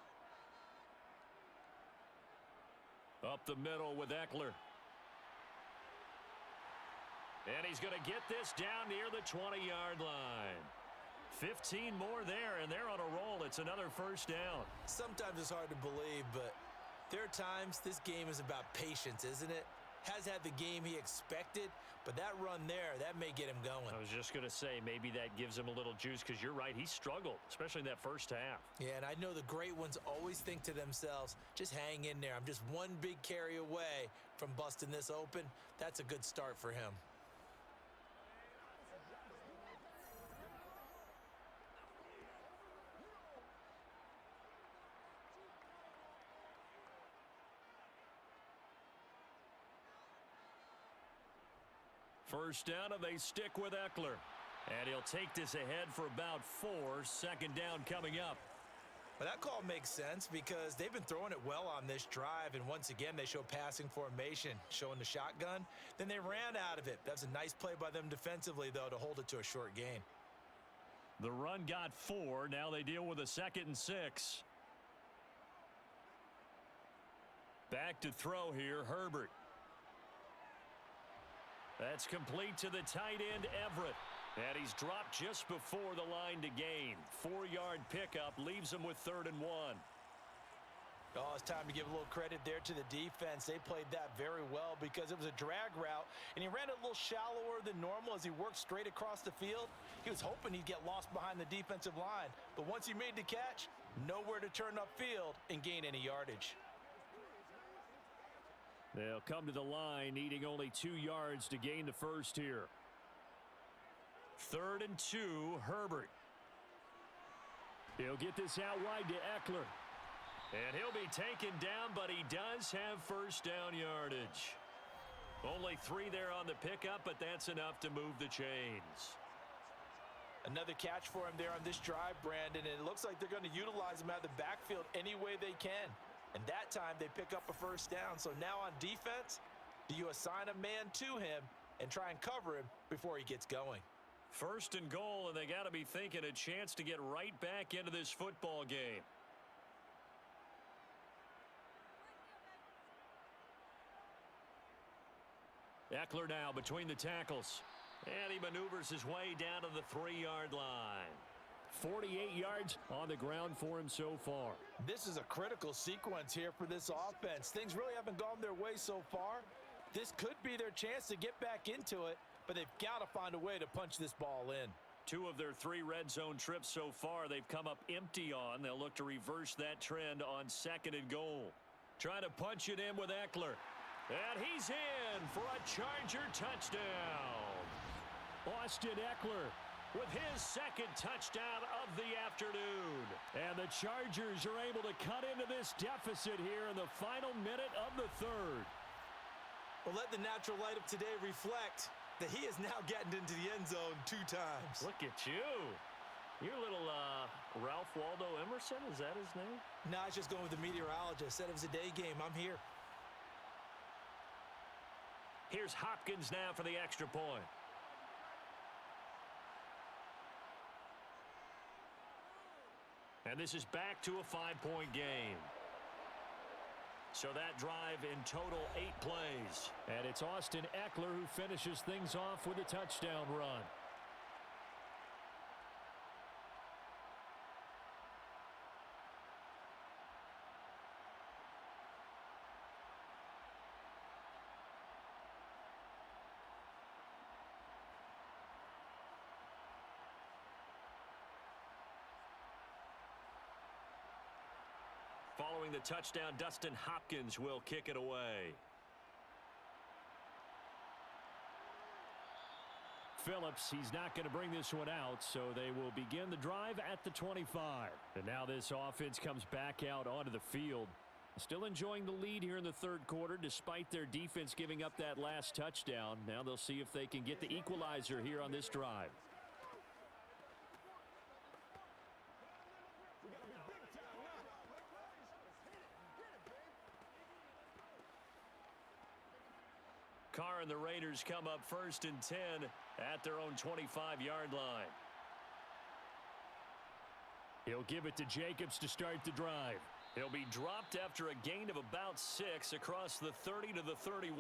Up the middle with Eckler. And he's going to get this down near the 20-yard line. 15 more there, and they're on a roll. It's another 1st down. Sometimes it's hard to believe, but there are times this game is about patience, isn't it? Has had the game he expected, but that run there, that may get him going. I was just going to say, maybe that gives him a little juice, because you're right, he struggled, especially in that 1st half. Yeah, and I know the great ones always think to themselves, just hang in there. I'm just one big carry away from busting this open. That's a good start for him. First down, and they stick with Eckler. And he'll take this ahead for about 4. 2nd down coming up. Well, that call makes sense because they've been throwing it well on this drive, and once again, they show passing formation, showing the shotgun. Then they ran out of it. That's a nice play by them defensively, though, to hold it to a short gain. The run got 4. Now they deal with a 2nd and 6. Back to throw here, Herbert. That's complete to the tight end, Everett. And he's dropped just before the line to gain. 4-yard pickup leaves him with 3rd and 1. Oh, it's time to give a little credit there to the defense. They played that very well because it was a drag route, and he ran it a little shallower than normal as he worked straight across the field. He was hoping he'd get lost behind the defensive line, but once he made the catch, nowhere to turn upfield and gain any yardage. They'll come to the line, needing only 2 yards to gain the first here. 3rd and 2, Herbert. He'll get this out wide to Eckler. And he'll be taken down, but he does have first down yardage. Only 3 there on the pickup, but that's enough to move the chains. Another catch for him there on this drive, Brandon, and it looks like they're going to utilize him out of the backfield any way they can. And that time they pick up a first down. So now on defense, do you assign a man to him and try and cover him before he gets going? 1st and goal, and they got to be thinking a chance to get right back into this football game. Eckler now between the tackles. And he maneuvers his way down to the 3-yard line. 48 yards on the ground for him so far. This is a critical sequence here for this offense. Things really haven't gone their way so far. This could be their chance to get back into it, but they've got to find a way to punch this ball in. 2 of their 3 red zone trips so far they've come up empty on. They'll look to reverse that trend on 2nd and goal. Trying to punch it in with Eckler. And he's in for a Charger touchdown. Austin Eckler with his 2nd touchdown of the afternoon. And the Chargers are able to cut into this deficit here in the final minute of the 3rd. Well, let the natural light of today reflect that he is now getting into the end zone 2 times. Look at you. You're a little Ralph Waldo Emerson, is that his name? No, I was just going with the meteorologist. Said it was a day game. I'm here. Here's Hopkins now for the extra point. And this is back to a 5-point game. So that drive in total 8 plays. And it's Austin Eckler who finishes things off with a touchdown run. Following the touchdown, Dustin Hopkins will kick it away. Phillips, he's not going to bring this one out, so they will begin the drive at the 25. And now this offense comes back out onto the field. Still enjoying the lead here in the 3rd quarter, despite their defense giving up that last touchdown. Now they'll see if they can get the equalizer here on this drive. Carr and the Raiders come up 1st and 10 at their own 25-yard line. He'll give it to Jacobs to start the drive. He'll be dropped after a gain of about 6 across the 30 to the 31.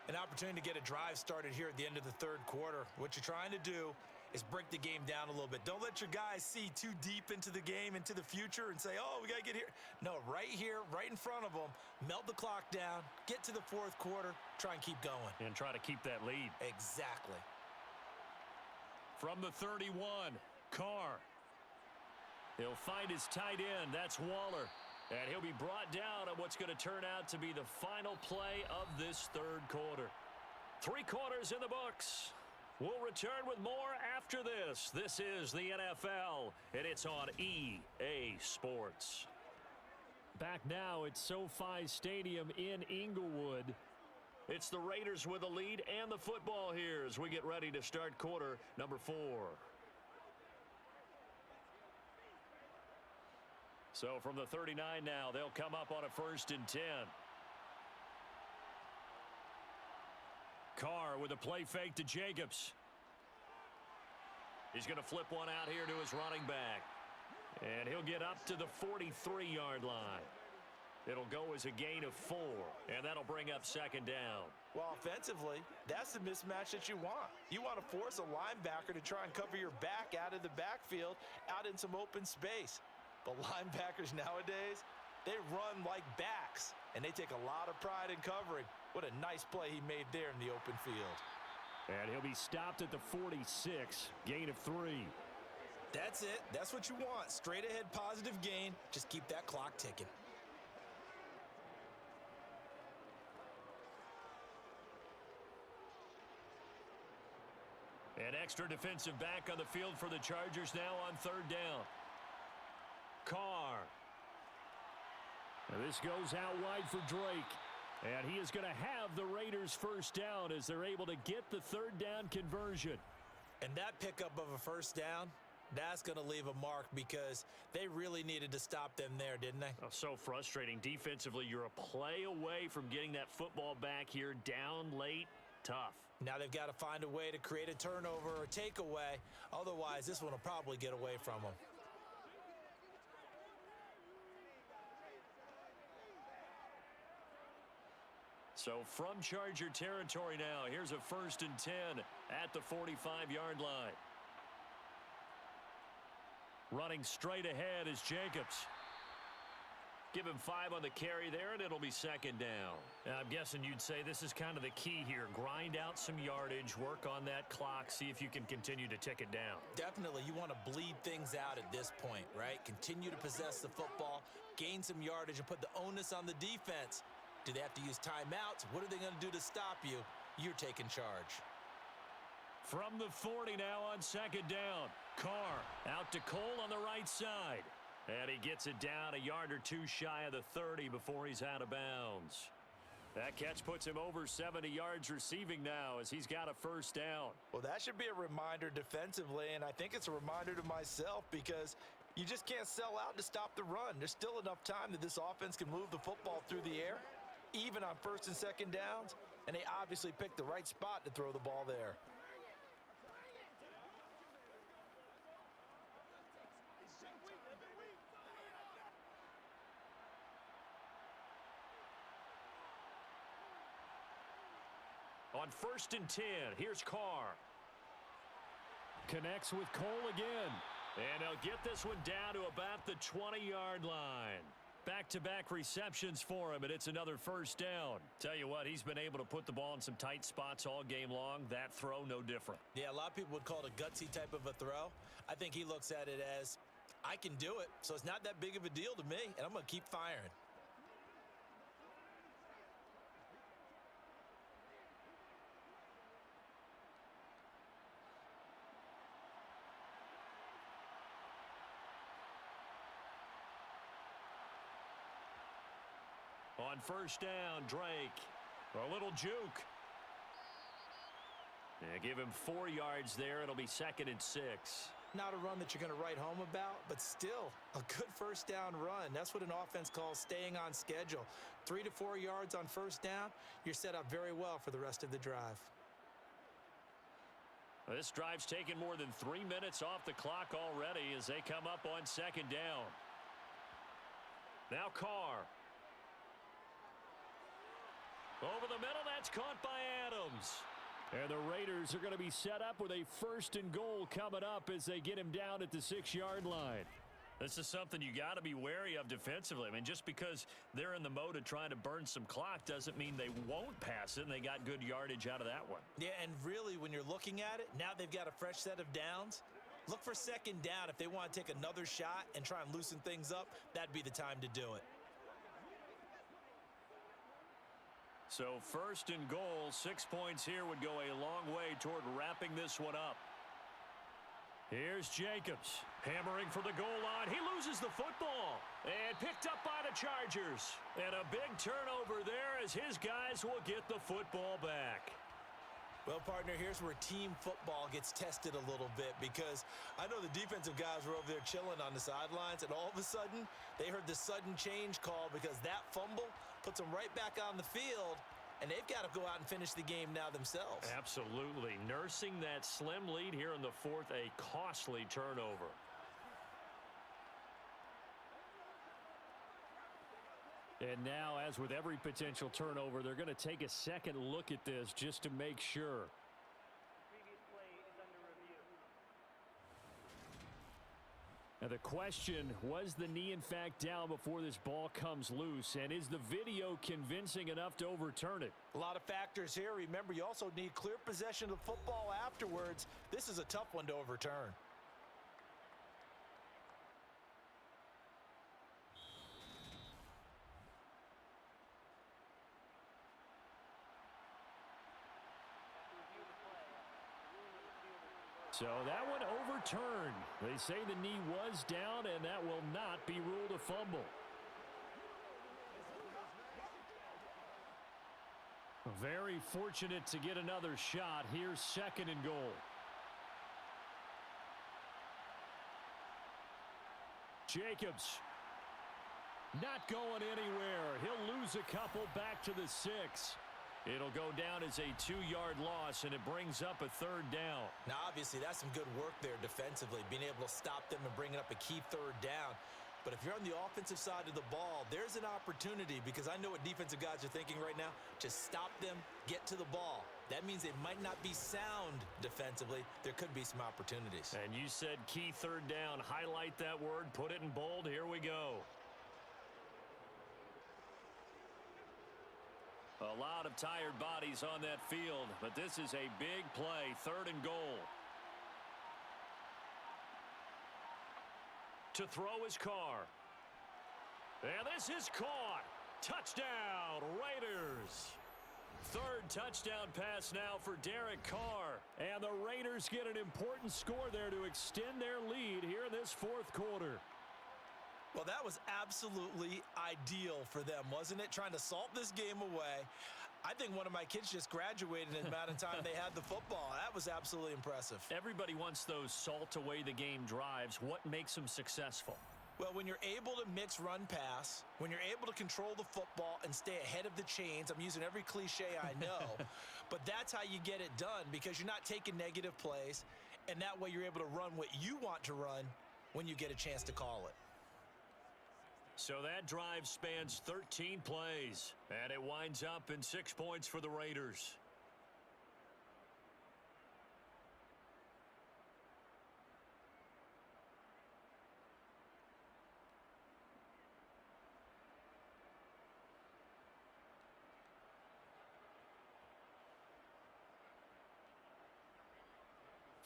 An opportunity to get a drive started here at the end of the 3rd quarter. What you're trying to do is break the game down a little bit. Don't let your guys see too deep into the game, into the future, and say, oh, we got to get here. No, right here, right in front of them, melt the clock down, get to the 4th quarter, try and keep going. And try to keep that lead. Exactly. From the 31, Carr. He'll find his tight end. That's Waller. And he'll be brought down on what's going to turn out to be the final play of this 3rd quarter. 3 quarters in the books. We'll return with more after this. This is the NFL, and it's on EA Sports. Back now at SoFi Stadium in Inglewood. It's the Raiders with the lead and the football here as we get ready to start quarter number 4. So from the 39 now, they'll come up on a 1st and 10. Carr with a play fake to Jacobs. He's going to flip one out here to his running back. And he'll get up to the 43-yard line. It'll go as a gain of 4, and that'll bring up 2nd down. Well, offensively, that's the mismatch that you want. You want to force a linebacker to try and cover your back out of the backfield, out in some open space. But linebackers nowadays, They run like backs, and they take a lot of pride in covering. What a nice play he made there in the open field. And he'll be stopped at the 46, gain of 3. That's it. That's what you want. Straight ahead positive gain. Just keep that clock ticking. An extra defensive back on the field for the Chargers now on 3rd down. Carr. And this goes out wide for Drake. And he is going to have the Raiders first down as they're able to get the 3rd down conversion. And that pickup of a first down, that's going to leave a mark because they really needed to stop them there, didn't they? Oh, so frustrating. Defensively, you're a play away from getting that football back here down late. Tough. Now they've got to find a way to create a turnover or takeaway. Otherwise, this one will probably get away from them. So from Charger territory now, here's a 1st and 10 at the 45-yard line. Running straight ahead is Jacobs. Give him 5 on the carry there, and it'll be 2nd down. I'm guessing you'd say this is kind of the key here. Grind out some yardage, work on that clock, see if you can continue to tick it down. Definitely, you want to bleed things out at this point, right? Continue to possess the football, gain some yardage, and put the onus on the defense. Do they have to use timeouts? What are they going to do to stop you? You're taking charge. From the 40 now on 2nd down. Carr out to Cole on the right side. And he gets it down a yard or 2 shy of the 30 before he's out of bounds. That catch puts him over 70 yards receiving now as he's got a first down. Well, that should be a reminder defensively, and I think it's a reminder to myself because you just can't sell out to stop the run. There's still enough time that this offense can move the football through the air, even on 1st and 2nd downs, and they obviously picked the right spot to throw the ball there. On 1st and 10, here's Carr. Connects with Cole again. And they'll get this one down to about the 20-yard line. Back-to-back receptions for him, and it's another first down. Tell you what, he's been able to put the ball in some tight spots all game long. That throw, no different. Yeah, a lot of people would call it a gutsy type of a throw. I think he looks at it as, I can do it, so it's not that big of a deal to me, and I'm going to keep firing. On 1st down, Drake. A little juke. Yeah, give him 4 yards there. It'll be 2nd and 6. Not a run that you're going to write home about, but still a good first down run. That's what an offense calls staying on schedule. 3 to 4 yards on first down, you're set up very well for the rest of the drive. This drive's taken more than 3 minutes off the clock already as they come up on 2nd down. Now Carr. Over the middle, that's caught by Adams. And the Raiders are going to be set up with a 1st and goal coming up as they get him down at the 6-yard line. This is something you got to be wary of defensively. I mean, just because they're in the mode of trying to burn some clock doesn't mean they won't pass it, and they got good yardage out of that one. Yeah, and really, when you're looking at it, now they've got a fresh set of downs. Look for 2nd down. If they want to take another shot and try and loosen things up, that'd be the time to do it. So 1st and goal, 6 points here would go a long way toward wrapping this one up. Here's Jacobs, hammering for the goal line. He loses the football and picked up by the Chargers. And a big turnover there as his guys will get the football back. Well, partner, here's where team football gets tested a little bit because I know the defensive guys were over there chilling on the sidelines, and all of a sudden, they heard the sudden change call because that fumble puts them right back on the field, and they've got to go out and finish the game now themselves. Absolutely. Nursing that slim lead here in the 4th, a costly turnover. And now, as with every potential turnover, they're going to take a second look at this just to make sure. Now the question, was the knee in fact down before this ball comes loose? And is the video convincing enough to overturn it? A lot of factors here. Remember, you also need clear possession of the football afterwards. This is a tough one to overturn. So that one overturned. They say the knee was down, and that will not be ruled a fumble. Very fortunate to get another shot. Here's 2nd and goal. Jacobs not going anywhere. He'll lose a couple back to the 6. It'll go down as a 2-yard loss, and it brings up a 3rd down. Now, obviously, that's some good work there defensively, being able to stop them and bringing up a key 3rd down. But if you're on the offensive side of the ball, there's an opportunity, because I know what defensive guys are thinking right now. Just stop them, get to the ball. That means they might not be sound defensively. There could be some opportunities. And you said key 3rd down. Highlight that word, put it in bold. Here we go. A lot of tired bodies on that field, but this is a big play. 3rd and goal. To throw his Carr. And this is caught. Touchdown, Raiders. 3rd touchdown pass now for Derek Carr. And the Raiders get an important score there to extend their lead here in this 4th quarter. Well, that was absolutely ideal for them, wasn't it? Trying to salt this game away. I think one of my kids just graduated in the amount of time they had the football. That was absolutely impressive. Everybody wants those salt away the game drives. What makes them successful? Well, when you're able to mix run-pass, when you're able to control the football and stay ahead of the chains, I'm using every cliche I know, but that's how you get it done, because you're not taking negative plays, and that way you're able to run what you want to run when you get a chance to call it. So that drive spans 13 plays, and it winds up in 6 points for the Raiders.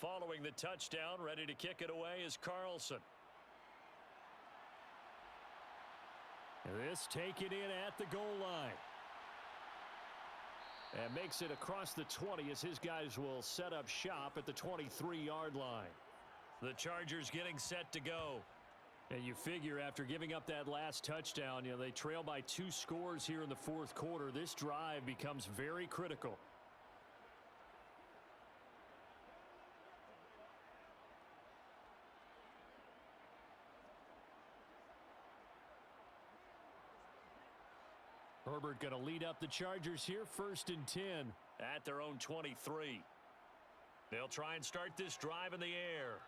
Following the touchdown, ready to kick it away is Carlson. This taken in at the goal line. And makes it across the 20 as his guys will set up shop at the 23-yard line. The Chargers getting set to go. And you figure after giving up that last touchdown, they trail by 2 scores here in the 4th quarter. This drive becomes very critical. Herbert going to lead up the Chargers here, 1st and 10. At their own 23. They'll try and start this drive in the air.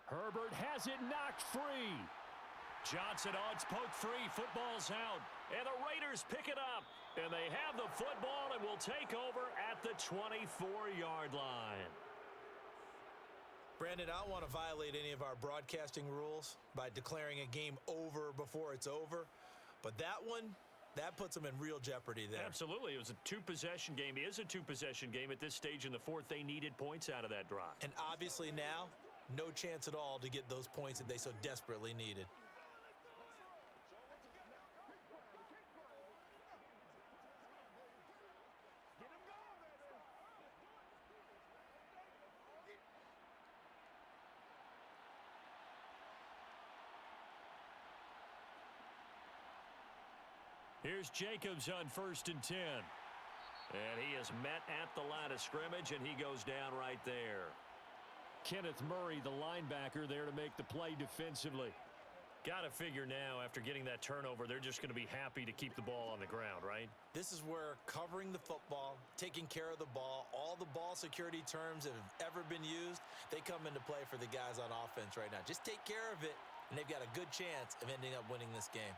Herbert has it knocked free. Johnson odds poke free. Football's out. And the Raiders pick it up. And they have the football and will take over at the 24-yard line. Brandon, I don't want to violate any of our broadcasting rules by declaring a game over before it's over. But that one, that puts them in real jeopardy there. Absolutely. It was a 2-possession game. It is a 2-possession game at this stage in the 4th. They needed points out of that drive. And obviously now, no chance at all to get those points that they so desperately needed. Here's Jacobs on 1st and 10. And he is met at the line of scrimmage, and he goes down right there. Kenneth Murray, the linebacker, there to make the play defensively. Got to figure now, after getting that turnover, they're just going to be happy to keep the ball on the ground, right? This is where covering the football, taking care of the ball, all the ball security terms that have ever been used, they come into play for the guys on offense right now. Just take care of it, and they've got a good chance of ending up winning this game.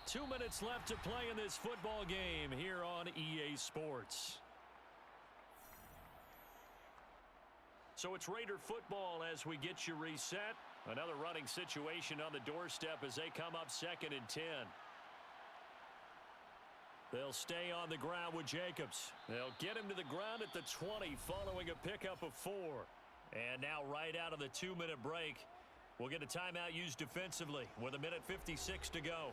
2 minutes left to play in this football game here on EA Sports. So it's Raider football as we get you reset. Another running situation on the doorstep as they come up 2nd and 10. They'll stay on the ground with Jacobs. They'll get him to the ground at the 20 following a pickup of 4. And now right out of the 2-minute break, we'll get a timeout used defensively with 1:56 to go.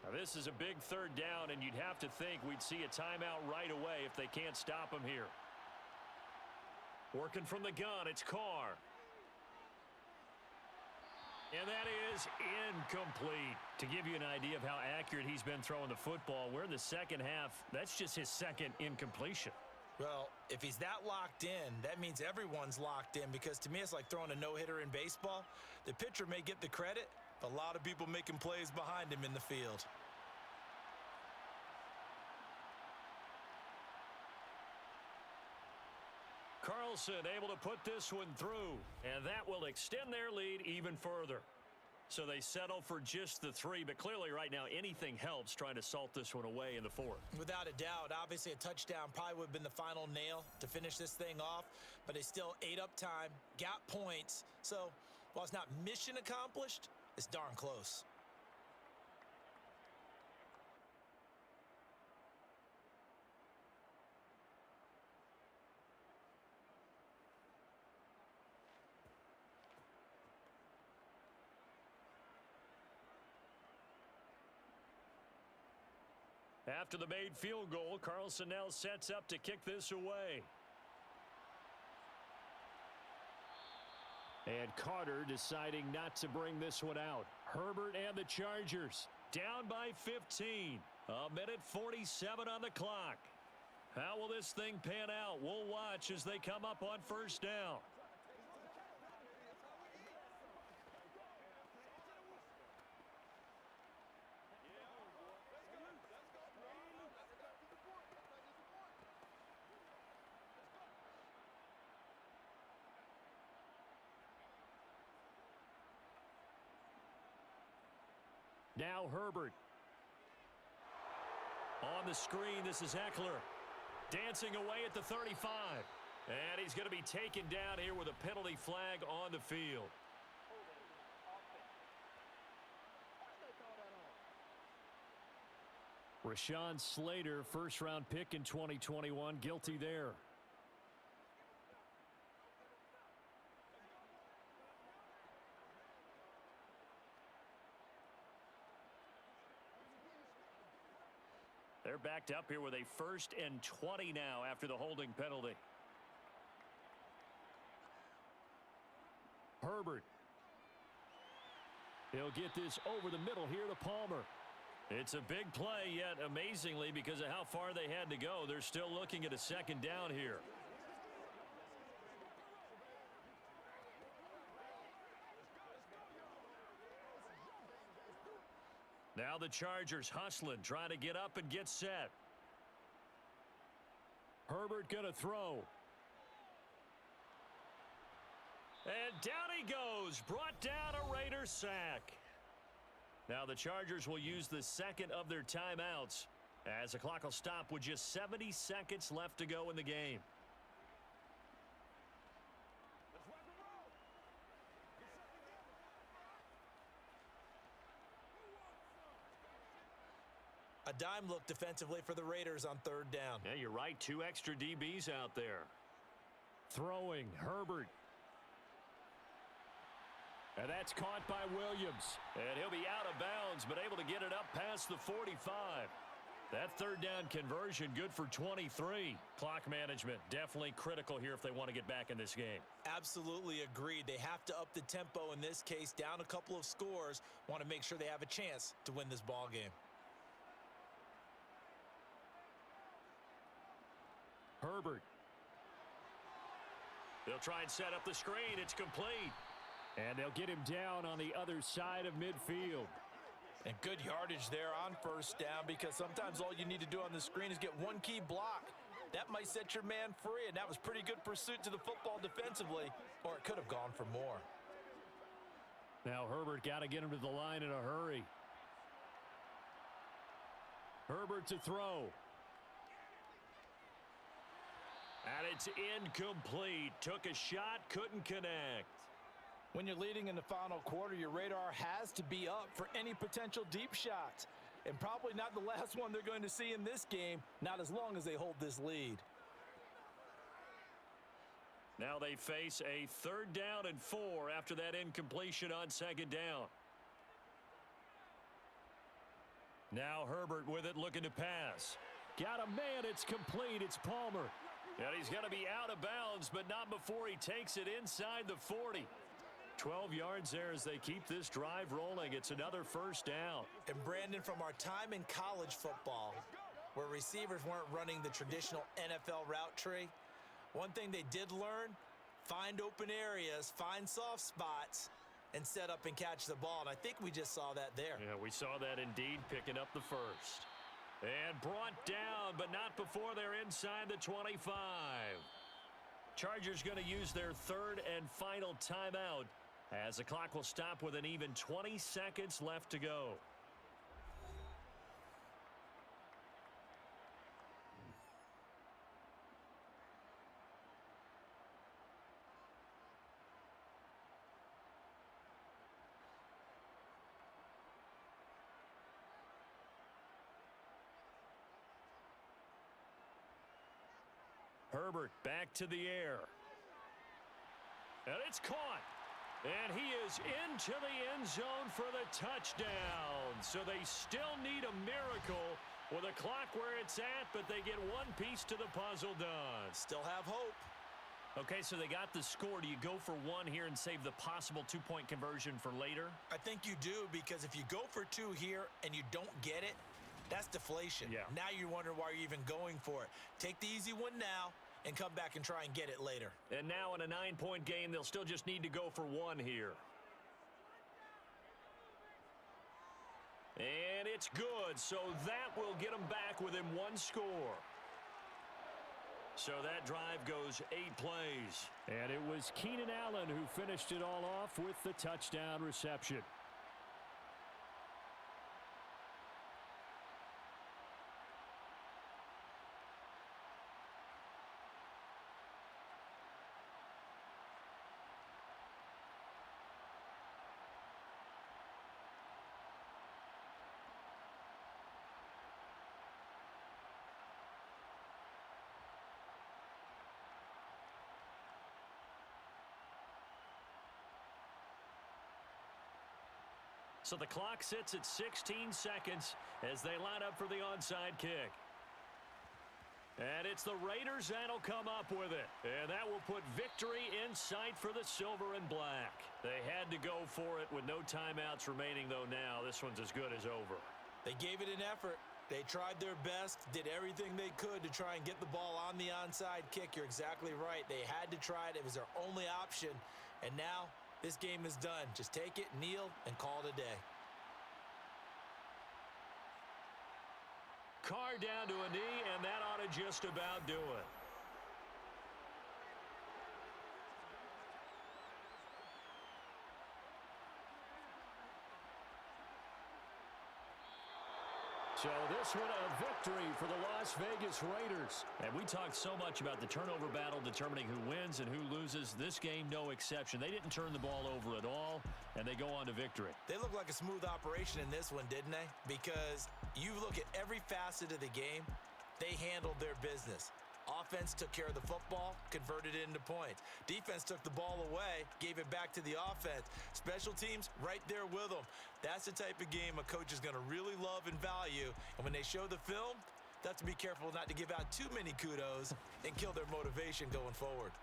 Now this is a big 3rd down, and you'd have to think we'd see a timeout right away if they can't stop him here. Working from the gun, it's Carr. And that is incomplete. To give you an idea of how accurate he's been throwing the football, we're in the second half. That's just his 2nd incompletion. Well, if he's that locked in, that means everyone's locked in, because to me it's like throwing a no-hitter in baseball. The pitcher may get the credit, but a lot of people making plays behind him in the field. Carlson able to put this one through, and that will extend their lead even further. So they settle for just the 3, but clearly right now anything helps trying to salt this one away in the 4th. Without a doubt, obviously a touchdown probably would have been the final nail to finish this thing off, but they still ate up time, got points. So while it's not mission accomplished, it's darn close. After the made field goal, Carlson now sets up to kick this away. And Carter deciding not to bring this one out. Herbert and the Chargers Down by 15. 1:47 on the clock. How will this thing pan out? We'll watch as they come up on 1st down. Now Herbert. On the screen, this is Eckler. Dancing away at the 35. And he's going to be taken down here with a penalty flag on the field. Rashawn Slater, 1st-round pick in 2021, guilty there. They're backed up here with a 1st and 20 now after the holding penalty. Herbert. He'll get this over the middle here to Palmer. It's a big play, yet amazingly, because of how far they had to go, they're still looking at a 2nd down here. Now the Chargers hustling, trying to get up and get set. Herbert gonna throw. And down he goes, brought down a Raider sack. Now the Chargers will use the 2nd of their timeouts as the clock will stop with just 70 seconds left to go in the game. A dime look defensively for the Raiders on 3rd down. Yeah, you're right. 2 extra DBs out there. Throwing, Herbert. And that's caught by Williams. And he'll be out of bounds, but able to get it up past the 45. That 3rd down conversion good for 23. Clock management definitely critical here if they want to get back in this game. Absolutely agreed. They have to up the tempo in this case, down a couple of scores. Want to make sure they have a chance to win this ball game. Herbert. They'll try and set up the screen. It's complete. And they'll get him down on the other side of midfield. And good yardage there on 1st down, because sometimes all you need to do on the screen is get one key block. That might set your man free, and that was pretty good pursuit to the football defensively, or it could have gone for more. Now Herbert got to get him to the line in a hurry. Herbert to throw. And it's incomplete. Took a shot, couldn't connect. When you're leading in the final quarter, your radar has to be up for any potential deep shots. And probably not the last one they're going to see in this game, not as long as they hold this lead. Now they face a 3rd down and 4 after that incompletion on 2nd down. Now Herbert with it, looking to pass. Got a man, it's complete, it's Palmer. And he's going to be out of bounds, but not before he takes it inside the 40. 12 yards there as they keep this drive rolling. It's another 1st down. And Brandon, from our time in college football, where receivers weren't running the traditional NFL route tree, one thing they did learn, find open areas, find soft spots, and set up and catch the ball. And I think we just saw that there. Yeah, we saw that indeed, picking up the 1st. And brought down, but not before they're inside the 25. Chargers going to use their 3rd and final timeout as the clock will stop with an even 20 seconds left to go. Herbert back to the air. And it's caught. And he is into the end zone for the touchdown. So they still need a miracle with a clock where it's at, but they get one piece to the puzzle done. Still have hope. Okay, so they got the score. Do you go for 1 here and save the possible 2-point conversion for later? I think you do, because if you go for 2 here and you don't get it, that's deflation. Yeah. Now you wonder why you're even going for it. Take the easy one now and come back and try and get it later. And now in a 9-point game, they'll still just need to go for 1 here. And it's good, so that will get them back within 1 score. So that drive goes 8 plays. And it was Keenan Allen who finished it all off with the touchdown reception. So the clock sits at 16 seconds as they line up for the onside kick. And it's the Raiders that'll come up with it. And that will put victory in sight for the silver and black. They had to go for it with no timeouts remaining, though now this one's as good as over. They gave it an effort. They tried their best, did everything they could to try and get the ball on the onside kick. You're exactly right. They had to try it. It was their only option. And now this game is done. Just take it, kneel, and call it a day. Carr down to a knee, and that ought to just about do it. So this one a victory for the Las Vegas Raiders. And we talked so much about the turnover battle determining who wins and who loses. This game, no exception. They didn't turn the ball over at all, and they go on to victory. They look like a smooth operation in this one, didn't they? Because you look at every facet of the game, they handled their business. Offense took care of the football, converted it into points. Defense took the ball away, gave it back to the offense. Special teams right there with them. That's the type of game a coach is going to really love and value. And when they show the film, they have to be careful not to give out too many kudos and kill their motivation going forward.